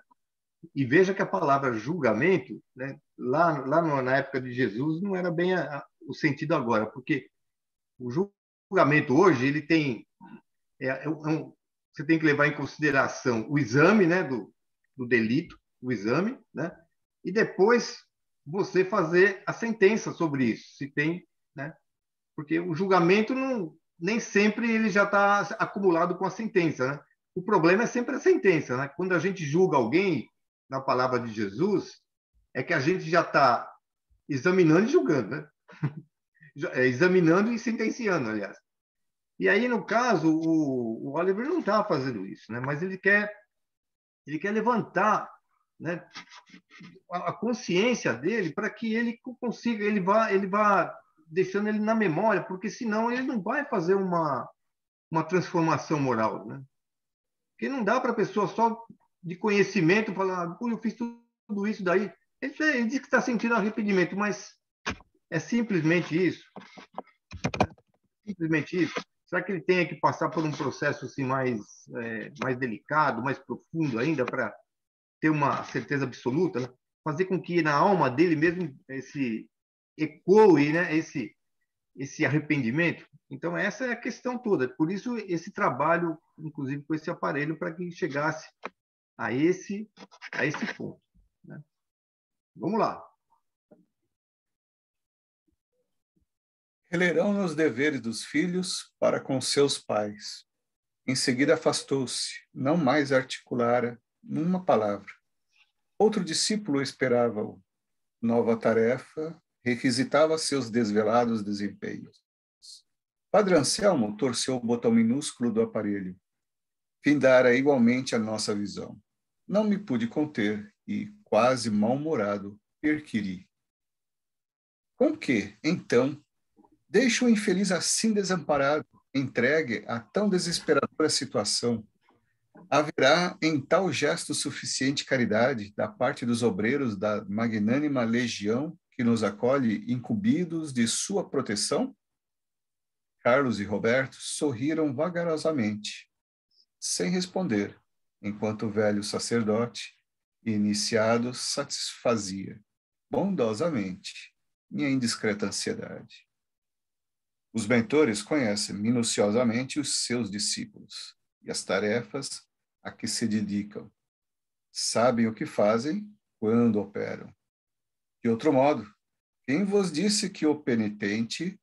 E veja que a palavra julgamento, né, na época de Jesus, não era bem o sentido agora, porque o julgamento hoje, ele tem... você tem que levar em consideração o exame, né, do delito, o exame, né? E depois você fazer a sentença sobre isso, se tem, né? Porque o julgamento nem sempre ele já está acumulado com a sentença, né? O problema é sempre a sentença, né? Quando a gente julga alguém, na palavra de Jesus, é que a gente já está examinando e julgando, né? Examinando e sentenciando, aliás. E aí, no caso, o Oliver não está fazendo isso, né? Mas ele quer levantar, né, a consciência dele para que ele consiga, ele vá deixando ele na memória, porque senão ele não vai fazer uma transformação moral, né? Porque não dá para a pessoa só de conhecimento falar, eu fiz tudo isso daí. Ele diz que está sentindo arrependimento, mas é simplesmente isso? Simplesmente isso? Será que ele tem que passar por um processo assim, mais delicado, mais profundo ainda, para ter uma certeza absoluta, né? Fazer com que na alma dele mesmo ecoe, né, esse arrependimento? Então, essa é a questão toda. Por isso, esse trabalho, inclusive com esse aparelho, para que chegasse a esse ponto, né? Vamos lá. Relerão nos deveres dos filhos para com seus pais. Em seguida afastou-se, não mais articulara uma palavra. Outro discípulo esperava-o. Nova tarefa requisitava seus desvelados desempenhos. Padre Anselmo torceu o botão minúsculo do aparelho. Findara igualmente a nossa visão. Não me pude conter e, quase mal-humorado, perquiri. Com que, então, deixo o infeliz assim desamparado, entregue a tão desesperadora situação? Haverá em tal gesto suficiente caridade da parte dos obreiros da magnânima legião que nos acolhe incumbidos de sua proteção? Carlos e Roberto sorriram vagarosamente, sem responder, enquanto o velho sacerdote, iniciado, satisfazia, bondosamente, minha indiscreta ansiedade. Os mentores conhecem minuciosamente os seus discípulos e as tarefas a que se dedicam. Sabem o que fazem quando operam. De outro modo, quem vos disse que o penitente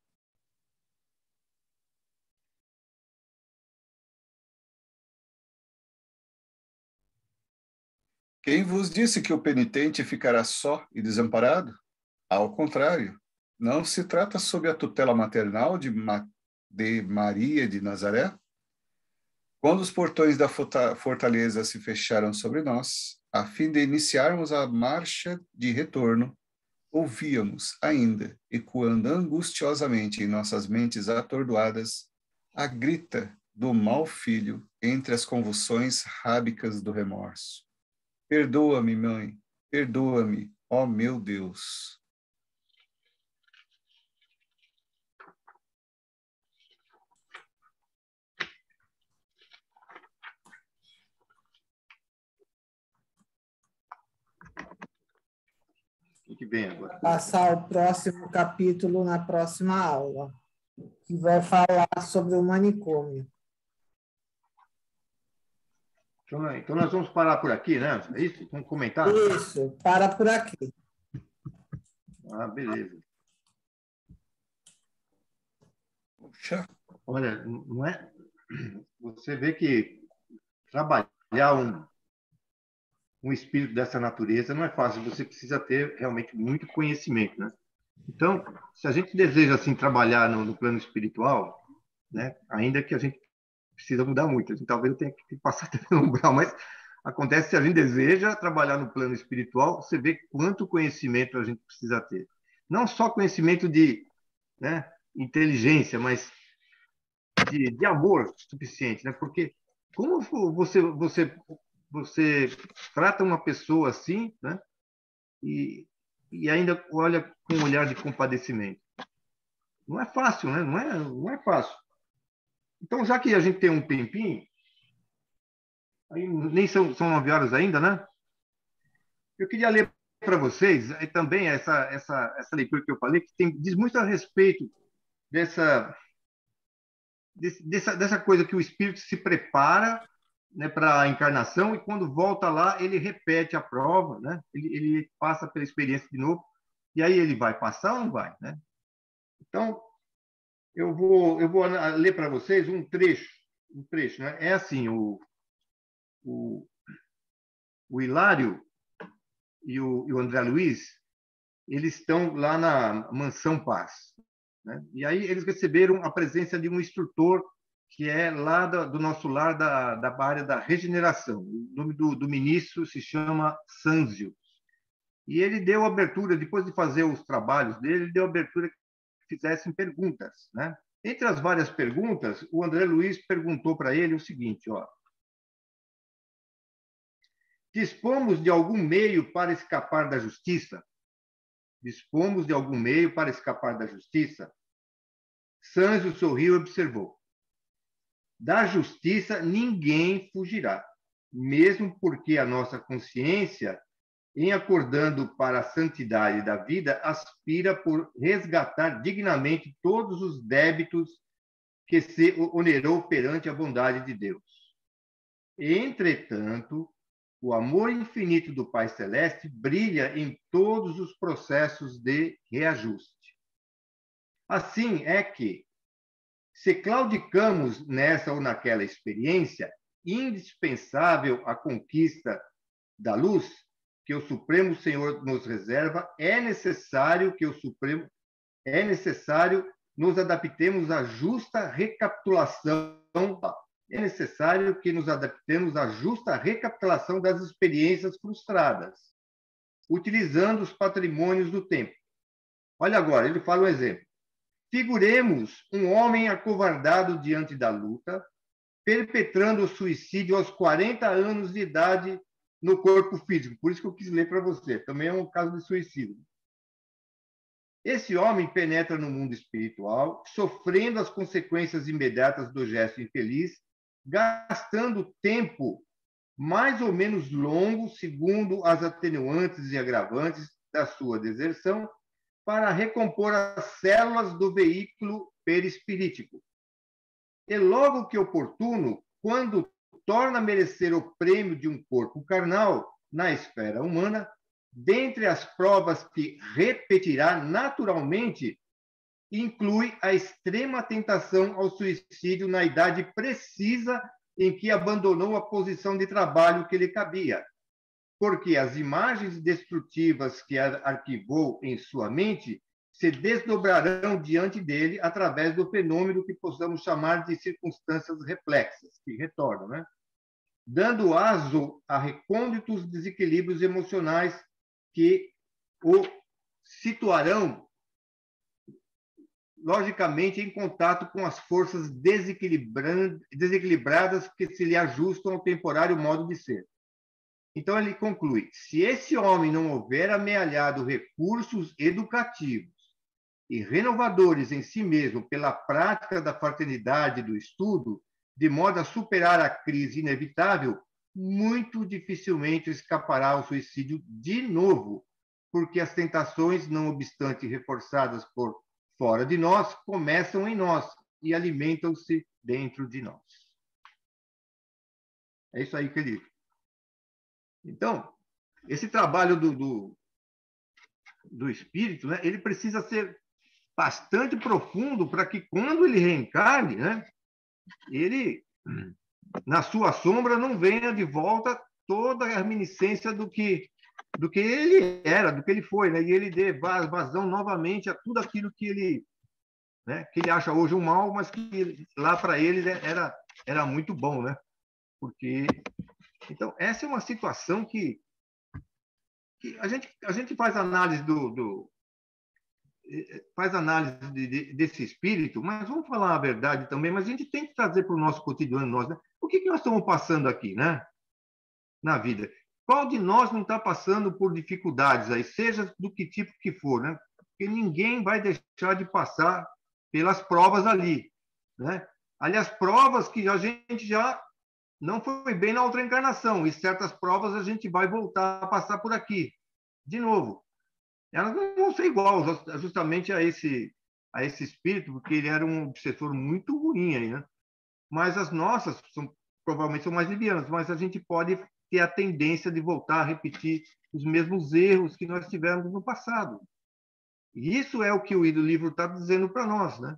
ficará só e desamparado? Ao contrário, não se trata sob a tutela maternal de Maria de Nazaré? Quando os portões da fortaleza se fecharam sobre nós, a fim de iniciarmos a marcha de retorno, ouvíamos ainda, ecoando angustiosamente em nossas mentes atordoadas, a grita do mau filho entre as convulsões rábicas do remorso. Perdoa-me, mãe, perdoa-me, ó meu Deus. O que vem agora? Passar o próximo capítulo na próxima aula, que vai falar sobre o manicômio. Então nós vamos parar por aqui, né? É isso? Vamos comentar? Isso, para por aqui. Ah, beleza. Puxa. Olha, não é? Você vê que trabalhar um espírito dessa natureza não é fácil. Você precisa ter realmente muito conhecimento, né? Então, se a gente deseja assim trabalhar no plano espiritual, né? Ainda que a gente precisa mudar muito, a gente talvez tenha que passar até pelo umbral, mas acontece que se a gente deseja trabalhar no plano espiritual, você vê quanto conhecimento a gente precisa ter. Não só conhecimento de, né, inteligência, mas de amor suficiente, né? Porque como você trata uma pessoa assim, né? E ainda olha com um olhar de compadecimento. Não é fácil, né? Não é fácil. Então, já que a gente tem um tempinho, aí nem são 9 horas ainda, né? Eu queria ler para vocês aí também essa leitura que eu falei, que diz muito a respeito dessa coisa que o espírito se prepara, né, para a encarnação, e quando volta lá, ele repete a prova, né? Ele passa pela experiência de novo, e aí ele vai passar ou não vai, né? Então, eu vou ler para vocês um trecho, né? É assim, o Hilário e o André Luiz, eles estão lá na Mansão Paz, né? E aí eles receberam a presença de um instrutor que é lá do nosso lar da área da regeneração. O nome do ministro se chama Sanzio. E ele deu abertura, depois de fazer os trabalhos dele, ele deu abertura que fizessem perguntas, né? Entre as várias perguntas, o André Luiz perguntou para ele o seguinte, ó: dispomos de algum meio para escapar da justiça? Dispomos de algum meio para escapar da justiça? Sanzio sorriu e observou: da justiça ninguém fugirá, mesmo porque a nossa consciência, em acordando para a santidade da vida, aspira por resgatar dignamente todos os débitos que se onerou perante a bondade de Deus. Entretanto, o amor infinito do Pai Celeste brilha em todos os processos de reajuste. Assim é que, se claudicamos nessa ou naquela experiência, indispensável à conquista da luz que o Supremo Senhor nos reserva, é necessário nos adaptemos à justa recapitulação. É necessário que nos adaptemos à justa recapitulação das experiências frustradas, utilizando os patrimônios do tempo. Olha agora, ele fala um exemplo. Figuremos um homem acovardado diante da luta, perpetrando o suicídio aos 40 anos de idade no corpo físico. Por isso que eu quis ler para você. Também é um caso de suicídio. Esse homem penetra no mundo espiritual, sofrendo as consequências imediatas do gesto infeliz, gastando tempo mais ou menos longo, segundo as atenuantes e agravantes da sua deserção, para recompor as células do veículo perispirítico. E logo que oportuno, quando torna a merecer o prêmio de um corpo carnal na esfera humana, dentre as provas que repetirá naturalmente, inclui a extrema tentação ao suicídio na idade precisa em que abandonou a posição de trabalho que lhe cabia, porque as imagens destrutivas que arquivou em sua mente se desdobrarão diante dele através do fenômeno que possamos chamar de circunstâncias reflexas, que retornam, né? Dando aso a recônditos desequilíbrios emocionais que o situarão logicamente em contato com as forças desequilibradas que se lhe ajustam ao temporário modo de ser. Então, ele conclui: se esse homem não houver amealhado recursos educativos e renovadores em si mesmo pela prática da fraternidade e do estudo, de modo a superar a crise inevitável, muito dificilmente escapará ao suicídio de novo, porque as tentações, não obstante reforçadas por fora de nós, começam em nós e alimentam-se dentro de nós. É isso aí que ele diz. Então, esse trabalho do espírito, né, ele precisa ser bastante profundo para que, quando ele reencarne, né, ele, na sua sombra, não venha de volta toda a reminiscência do que ele era, do que ele foi, né, e ele dê vazão novamente a tudo aquilo que ele acha hoje um mal, mas que lá para ele, né, era muito bom, né? Porque então essa é uma situação que a gente faz análise desse espírito, mas vamos falar a verdade também, mas a gente tem que trazer para o nosso cotidiano, nós, né? O que nós estamos passando aqui, né? Na vida. Qual de nós não está passando por dificuldades aí, seja do que tipo que for, né? Porque ninguém vai deixar de passar pelas provas ali, né? Aliás, provas que a gente já não foi bem na outra encarnação, e certas provas a gente vai voltar a passar por aqui, de novo. Elas não vão ser igual justamente a esse espírito, porque ele era um obsessor muito ruim aí, né? Mas as nossas provavelmente são mais livianas, mas a gente pode ter a tendência de voltar a repetir os mesmos erros que nós tivemos no passado. E isso é o que o livro está dizendo para nós, né?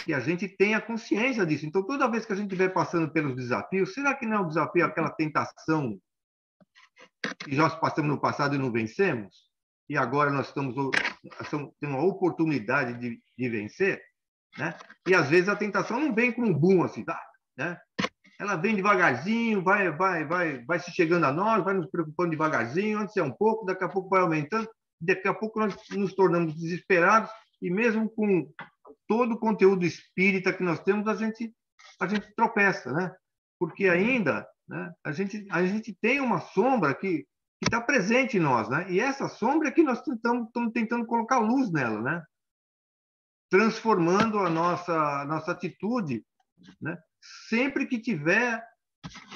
Que a gente tenha consciência disso. Então, toda vez que a gente estiver passando pelos desafios, será que não é um desafio aquela tentação que nós passamos no passado e não vencemos? E agora nós temos tendo a oportunidade de vencer, né? E às vezes a tentação não vem com um boom assim, tá? Né? Ela vem devagarzinho, vai se chegando a nós, vai nos preocupando devagarzinho, antes é um pouco, daqui a pouco vai aumentando, daqui a pouco nós nos tornamos desesperados, e mesmo com todo o conteúdo espírita que nós temos, a gente tropeça, né? Porque ainda, né, a gente tem uma sombra que está presente em nós, né? E essa sombra é que nós estamos tentando colocar luz nela, né? Transformando a nossa atitude, né? Sempre que tiver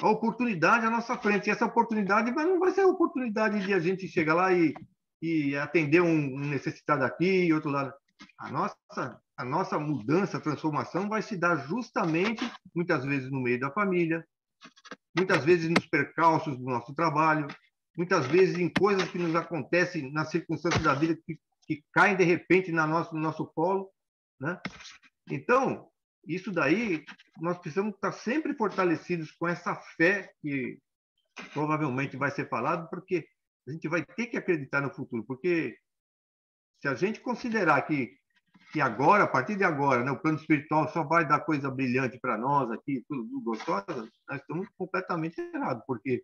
a oportunidade à nossa frente. E essa oportunidade não vai ser a oportunidade de a gente chegar lá e atender um necessitado aqui e outro lado. A nossa mudança, transformação vai se dar justamente, muitas vezes, no meio da família, muitas vezes nos percalços do nosso trabalho, muitas vezes em coisas que nos acontecem nas circunstâncias da vida que caem de repente no nosso colo, né? Então, isso daí, nós precisamos estar sempre fortalecidos com essa fé que provavelmente vai ser falado, porque a gente vai ter que acreditar no futuro, porque se a gente considerar que agora, a partir de agora, né, o plano espiritual só vai dar coisa brilhante para nós aqui, tudo gostosa, nós estamos completamente errados, porque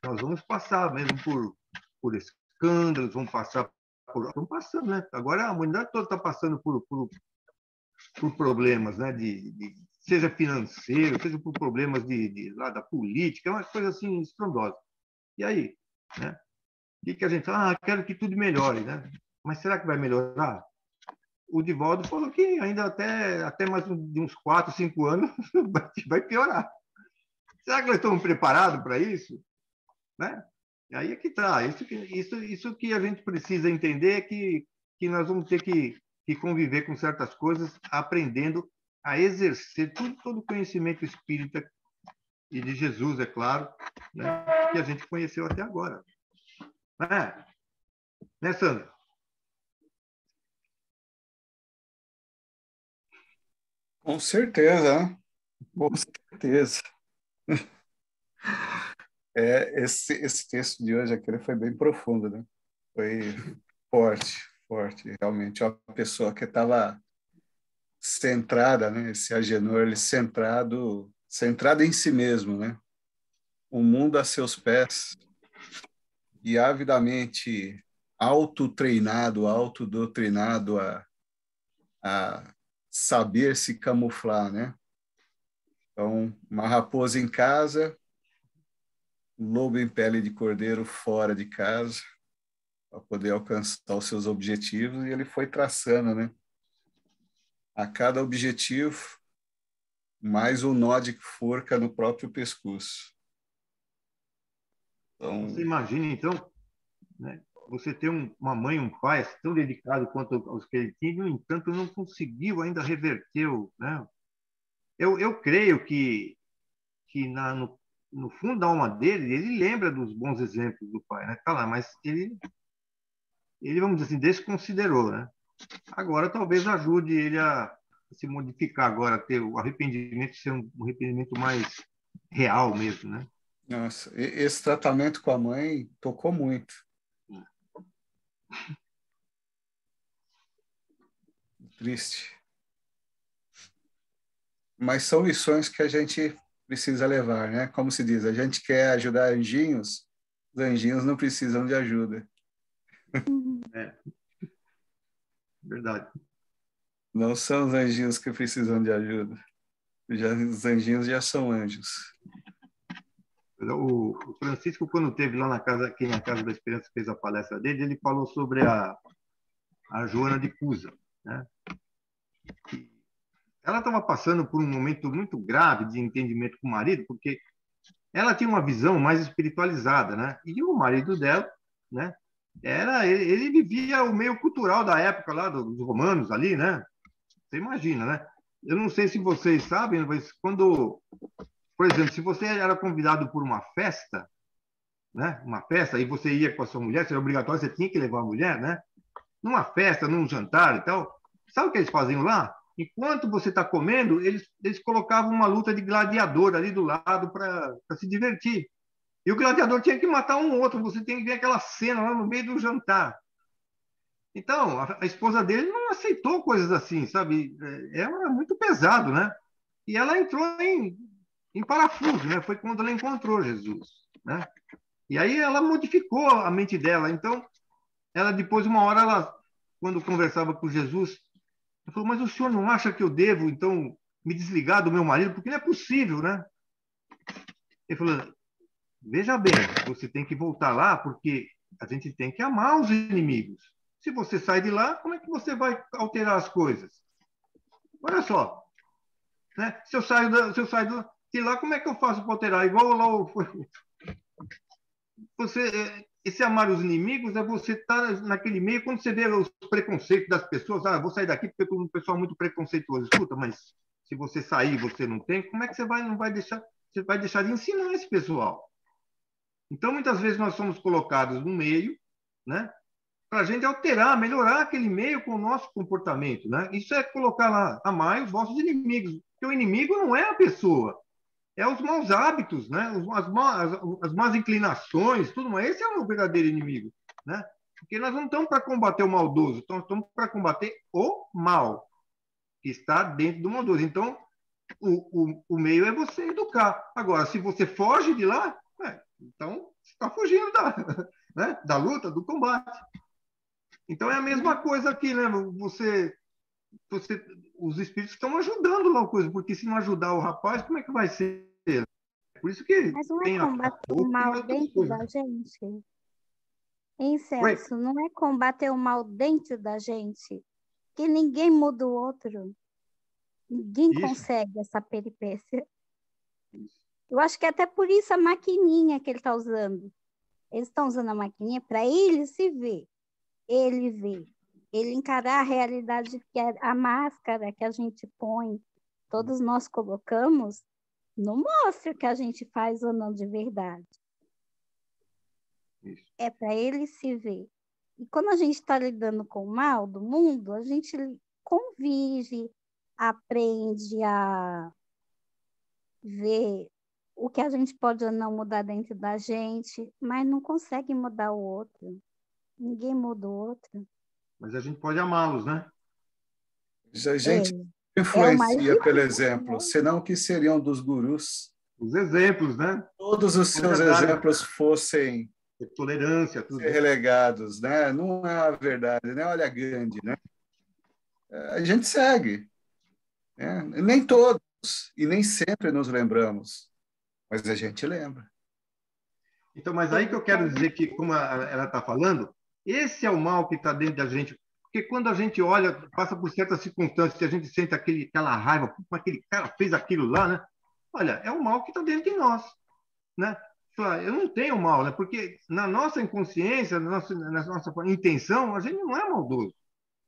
nós vamos passar mesmo por escândalos, vamos passar estamos passando, né? Agora a humanidade toda está passando por problemas, né? Seja financeiro, seja por problemas lá da política, é uma coisa assim estrondosa. E aí, né? O que a gente fala? Quero que tudo melhore, né? Mas será que vai melhorar? O Divaldo falou que ainda até mais de uns 4, 5 anos vai piorar. Será que nós estamos preparados para isso? Né? Aí é que está. Isso que a gente precisa entender é que nós vamos ter que conviver com certas coisas, aprendendo a exercer todo o conhecimento espírita e de Jesus, é claro, né? Que a gente conheceu até agora. Né, Sandra? Com certeza, com certeza. Esse texto de hoje aqui foi bem profundo, né? Foi forte. Realmente, uma pessoa que estava centrada, né? Esse Agenor, ele centrado em si mesmo, né? O mundo a seus pés e avidamente autotreinado, autodoutrinado a saber se camuflar, né? Então, uma raposa em casa, um lobo em pele de cordeiro fora de casa, para poder alcançar os seus objetivos, e ele foi traçando, né? A cada objetivo, mais um nó de forca no próprio pescoço. Então, você imagina, então, né? Você ter uma mãe, um pai tão dedicado quanto aos que ele tinha, no entanto, não conseguiu ainda reverter né? Eu creio que no fundo da alma dele, ele lembra dos bons exemplos do pai, né? Tá lá, mas ele, vamos dizer assim, desconsiderou, né? Agora talvez ajude ele a se modificar agora, ter o arrependimento ser um arrependimento mais real mesmo, né? nossa, esse tratamento com a mãe tocou muito. Triste. Mas são lições que a gente precisa levar, né? Como se diz, a gente quer ajudar anjinhos, os anjinhos não precisam de ajuda. É. Verdade. Não são os anjinhos que precisam de ajuda. Os anjinhos já são anjos. O Francisco, quando esteve lá aqui na Casa da Esperança, fez a palestra dele, ele falou sobre a Joana de Cusa, né? Ela estava passando por um momento muito grave de entendimento com o marido, porque ela tinha uma visão mais espiritualizada, né? E o marido dela, né? Ele vivia o meio cultural da época lá dos romanos ali, né? Você imagina, né? Eu não sei se vocês sabem, mas quando, por exemplo, se você era convidado por uma festa, né? Uma festa, e você ia com a sua mulher, seria obrigatório, você tinha que levar a mulher, né? Numa festa, num jantar e tal. Sabe o que eles faziam lá? Enquanto você está comendo, eles colocavam uma luta de gladiador ali do lado para se divertir. E o gladiador tinha que matar um outro. Você tem que ver aquela cena lá no meio do jantar. Então, a esposa dele não aceitou coisas assim, sabe? Era muito pesado, né? E ela entrou em parafuso, né? Foi quando ela encontrou Jesus, né? E aí ela modificou a mente dela. Então, ela depois, uma hora, quando conversava com Jesus, ela falou, mas o senhor não acha que eu devo, então, me desligar do meu marido? Porque não é possível, né? Ele falou, veja bem, você tem que voltar lá porque a gente tem que amar os inimigos. Se você sai de lá, como é que você vai alterar as coisas? Olha só, né? Se eu saio de lá, como é que eu faço para alterar? Igual lá esse amar os inimigos é você estar naquele meio quando você vê os preconceitos das pessoas. Ah, vou sair daqui porque eu estou um pessoal muito preconceituoso. Escuta, mas se você sair, você não tem, como é que não vai deixar? Você vai deixar de ensinar esse pessoal. Então, muitas vezes nós somos colocados no meio, né? Para a gente alterar, melhorar aquele meio com o nosso comportamento, né? Isso é colocar lá, amai os vossos inimigos. Porque o inimigo não é a pessoa, é os maus hábitos, né? As más inclinações, tudo mais. Esse é o verdadeiro inimigo, né? Porque nós não estamos para combater o maldoso, estamos para combater o mal que está dentro do maldoso. Então, o meio é você educar. Agora, se você foge de lá, então você está fugindo né? Da luta, do combate. Então é a mesma coisa aqui, né? Os espíritos estão ajudando lá a coisa, porque se não ajudar o rapaz, como é que vai ser? Por isso que Mas não é tem combater o mal dentro da gente? Hein, Celso? Não é combater o mal dentro da gente? Que ninguém muda o outro. Ninguém consegue essa peripécia. Eu acho que até por isso a maquininha que ele está usando. Eles estão usando a maquininha para ele se ver. Ele ver. Ele encarar a realidade que é a máscara que a gente põe, todos nós colocamos, não mostra que a gente faz ou não de verdade. Isso. É para ele se ver. E quando a gente está lidando com o mal do mundo, a gente convive, aprende a ver o que a gente pode ou não mudar dentro da gente, mas não consegue mudar o outro. Ninguém muda o outro. Mas a gente pode amá-los, né? A gente influencia pelo exemplo, senão o que seriam dos gurus? Os exemplos, né? Todos os seus exemplos fossem tolerância, tudo relegados, né? Não é a verdade, né? Olha Gandhi, né? A gente segue. Nem todos, e nem sempre nos lembramos, mas a gente lembra. Então, mas aí que eu quero dizer que, como ela está falando, esse é o mal que está dentro da gente. Porque quando a gente olha, passa por certas circunstâncias, que a gente sente aquela raiva, como aquele cara fez aquilo lá, né? Olha, é o mal que está dentro de nós, né? Eu não tenho mal, né? Porque na nossa inconsciência, na nossa intenção, a gente não é maldoso,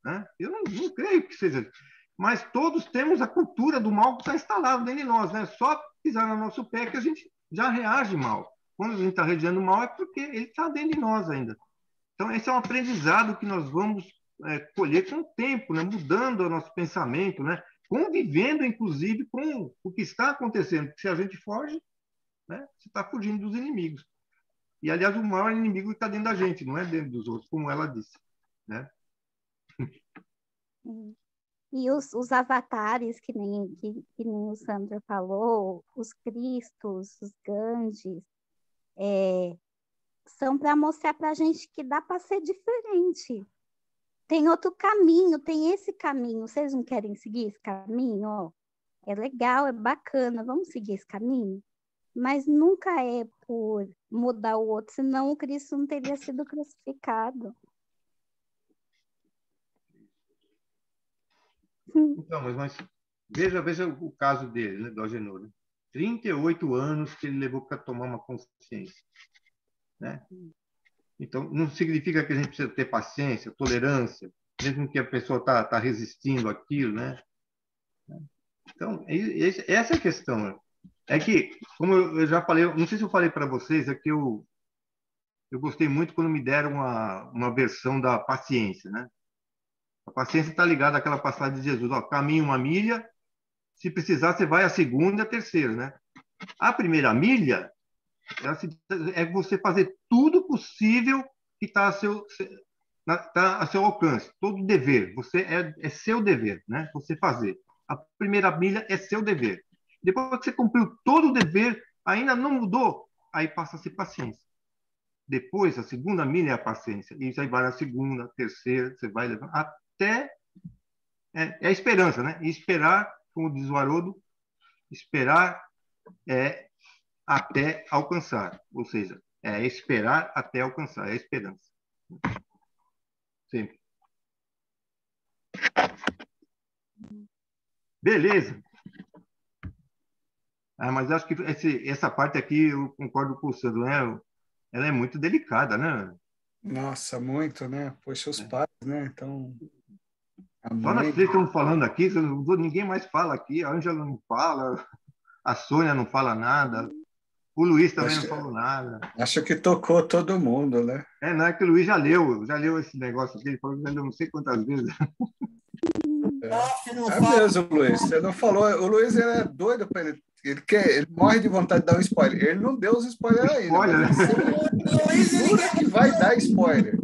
né? Eu não creio que seja. Mas todos temos a cultura do mal que está instalado dentro de nós, né? Só pisar no nosso pé que a gente já reage mal. Quando a gente está reagindo mal é porque ele está dentro de nós ainda. Então, esse é um aprendizado que nós vamos colher com o tempo, né? Mudando o nosso pensamento, né? Convivendo, inclusive, com o que está acontecendo. Porque se a gente foge, né? Você está fugindo dos inimigos. E, aliás, o maior inimigo está dentro da gente, não é dentro dos outros, como ela disse, né? E os avatares, que nem o Sandro falou, os Cristos, os Gandhis, são para mostrar para a gente que dá para ser diferente. Tem outro caminho, tem esse caminho. Vocês não querem seguir esse caminho? Ó, é legal, é bacana, vamos seguir esse caminho? Mas nunca é por mudar o outro, senão o Cristo não teria sido crucificado. Então, mas veja o caso dele, né, do Agenor, né? 38 anos que ele levou para tomar uma consciência, né? Então, não significa que a gente precisa ter paciência, tolerância, mesmo que a pessoa tá resistindo àquilo, né? Então, essa é a questão. Né? É que, como eu já falei, não sei se eu falei para vocês, é que eu gostei muito quando me deram uma versão da paciência, né? A paciência está ligada àquela passagem de Jesus, ó, caminha 1 milha, se precisar você vai a 2ª e a 3ª, né? A 1ª milha é você fazer tudo possível que está a seu alcance, todo dever, é seu dever, né? Você fazer. A 1ª milha é seu dever. Depois que você cumpriu todo o dever, ainda não mudou, aí passa a ser paciência. Depois, a 2ª milha é a paciência. E aí vai na 2ª, 3ª, você vai levando até... É a esperança, né? E esperar, como diz o Haroldo, esperar até alcançar. Ou seja, esperar até alcançar. É a esperança. Sempre. Beleza. Mas acho que essa parte aqui, eu concordo com o Sandro, né? Ela é muito delicada, né? Nossa, muito, né? Poxa, os pais, né? Então... Só nós 3 estamos falando aqui, ninguém mais fala aqui, a Ângela não fala, a Sônia não fala nada, o Luiz também não falou nada. Acho que tocou todo mundo, né? Não é que o Luiz já leu esse negócio aqui, ele falou que já leu não sei quantas vezes. Mesmo, Luiz, você não falou, o Luiz ele é doido para ele morre de vontade de dar um spoiler, ele não deu os spoilers ainda. Spoiler, né? Luiz jura que vai dar spoiler.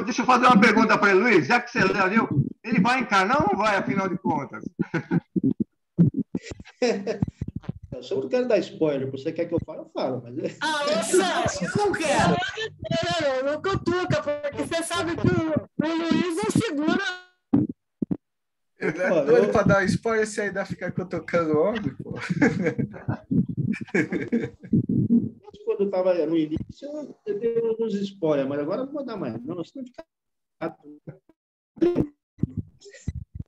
Deixa eu fazer uma pergunta para ele, Luiz, já que você leu, ele vai encarnar ou não vai, afinal de contas? Eu só não quero dar spoiler. Você quer que eu fale? Eu falo. Mas... eu não quero. Não cutuca, porque você sabe que o Luiz não segura. Ele é doido para dar spoiler, se ainda ficar cutucando o homem, pô. Quando eu estava no início, eu dei alguns spoilers, mas agora não vou dar mais. Não, senão fica...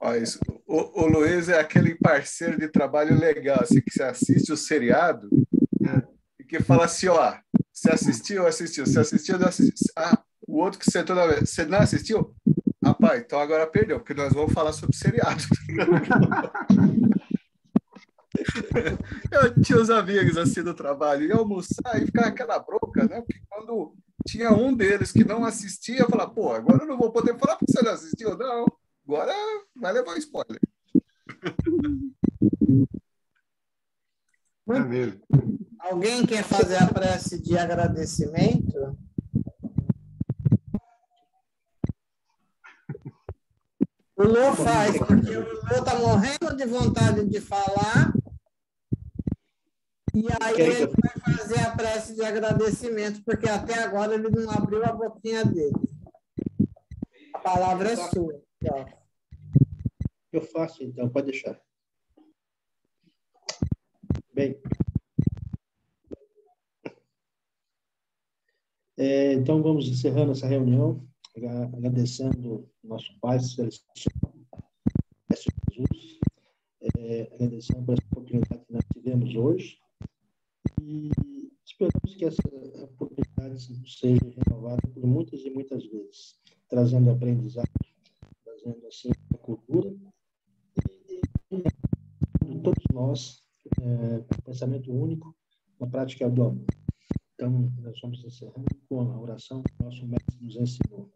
Olha isso. O Luiz é aquele parceiro de trabalho legal, assim, que você assiste o seriado e que fala assim, ó, você assistiu, você assistiu, não assistiu. O outro que sentou na vez, você não assistiu? Rapaz, então agora perdeu, porque nós vamos falar sobre seriado. Eu tinha uns amigos assim do trabalho, ia almoçar e ficava aquela bronca, né? Porque quando tinha um deles que não assistia, eu falava, pô, agora eu não vou poder falar porque você não assistiu. Não, agora vai levar spoiler. É mesmo. Alguém quer fazer a prece de agradecimento? O Lô faz, porque o Lô está morrendo de vontade de falar. E aí ele vai fazer a prece de agradecimento, porque até agora ele não abriu a boquinha dele. A palavra é sua. Eu faço, então, pode deixar. Bem, então vamos encerrando essa reunião, agradecendo ao nosso Pai Celestial, Jesus, agradecendo por essa oportunidade que nós tivemos hoje e esperamos que essa oportunidade seja renovada por muitas e muitas vezes, trazendo aprendizado, trazendo assim a cultura e todos nós com pensamento único na prática do amor. Então, nós vamos encerrando com a oração que o nosso mestre nos ensinou.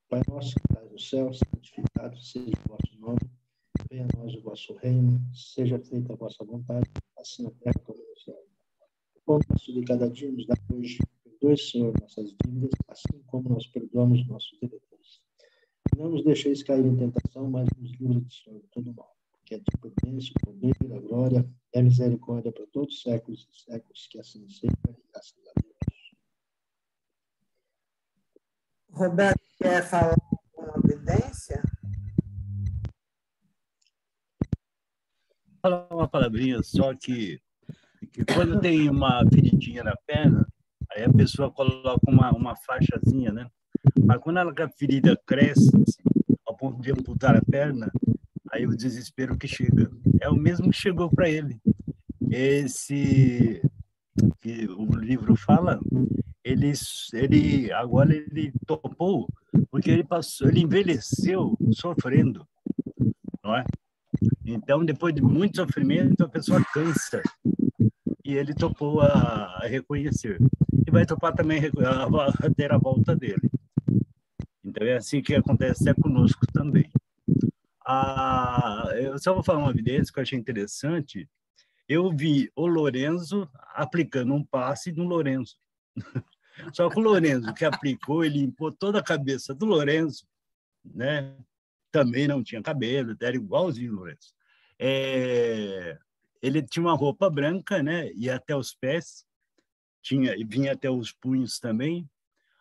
Pai nosso que estás no céu, santificado seja o vosso nome, venha a nós o vosso reino, seja feita a vossa vontade, assim na terra como no céu. O pão nosso de cada dia nos dá hoje, perdoe, Senhor, nossas dívidas, assim como nós perdoamos nossos devedores. Não nos deixeis cair em tentação, mas nos livre do Senhor de todo mal. Que a tua pertence, o poder, a glória e a misericórdia para todos os séculos e séculos, que assim seja, graças a Deus. Roberto, quer falar alguma evidência? Falar uma palavrinha só que quando tem uma feridinha na perna, aí a pessoa coloca uma faixazinha, né? Mas quando a ferida cresce, ao ponto de amputar a perna, aí o desespero que chega. É o mesmo que chegou para ele. Esse que o livro fala, agora ele topou, porque ele envelheceu sofrendo, não é? Então, depois de muito sofrimento, a pessoa cansa. E ele topou a reconhecer. E vai topar também a ter a volta dele. Então, é assim que acontece conosco também. Eu só vou falar uma evidência que eu achei interessante. Eu vi o Lorenzo aplicando um passe no Lorenzo. Só que o Lorenzo que aplicou, ele limpou toda a cabeça do Lorenzo, né? Também não tinha cabelo, era igualzinho o Lorenzo. Ele tinha uma roupa branca, né? Ia até os pés, vinha até os punhos também.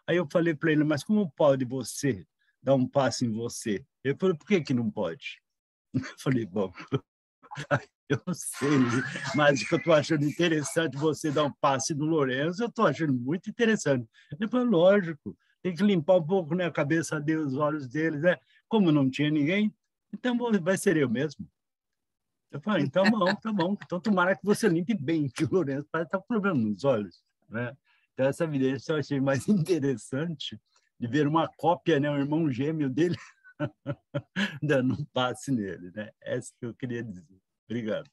Aí eu falei para ele, mas como pode você dar um passe em você? Ele falou, por que não pode? Eu falei, bom, eu não sei, mas o que eu estou achando interessante você dar um passe no Lorenzo, eu estou achando muito interessante. Ele falou, lógico, tem que limpar um pouco, né, a cabeça dele, os olhos deles, né? Como não tinha ninguém, então vai ser eu mesmo. Eu falei, então tá bom. Então tomara que você limpe bem, que o Lorenzo parece estar com problema nos olhos, né? Então essa evidência eu achei mais interessante de ver uma cópia, né, um irmão gêmeo dele dando um passe nele, né? Essa que eu queria dizer. Obrigado.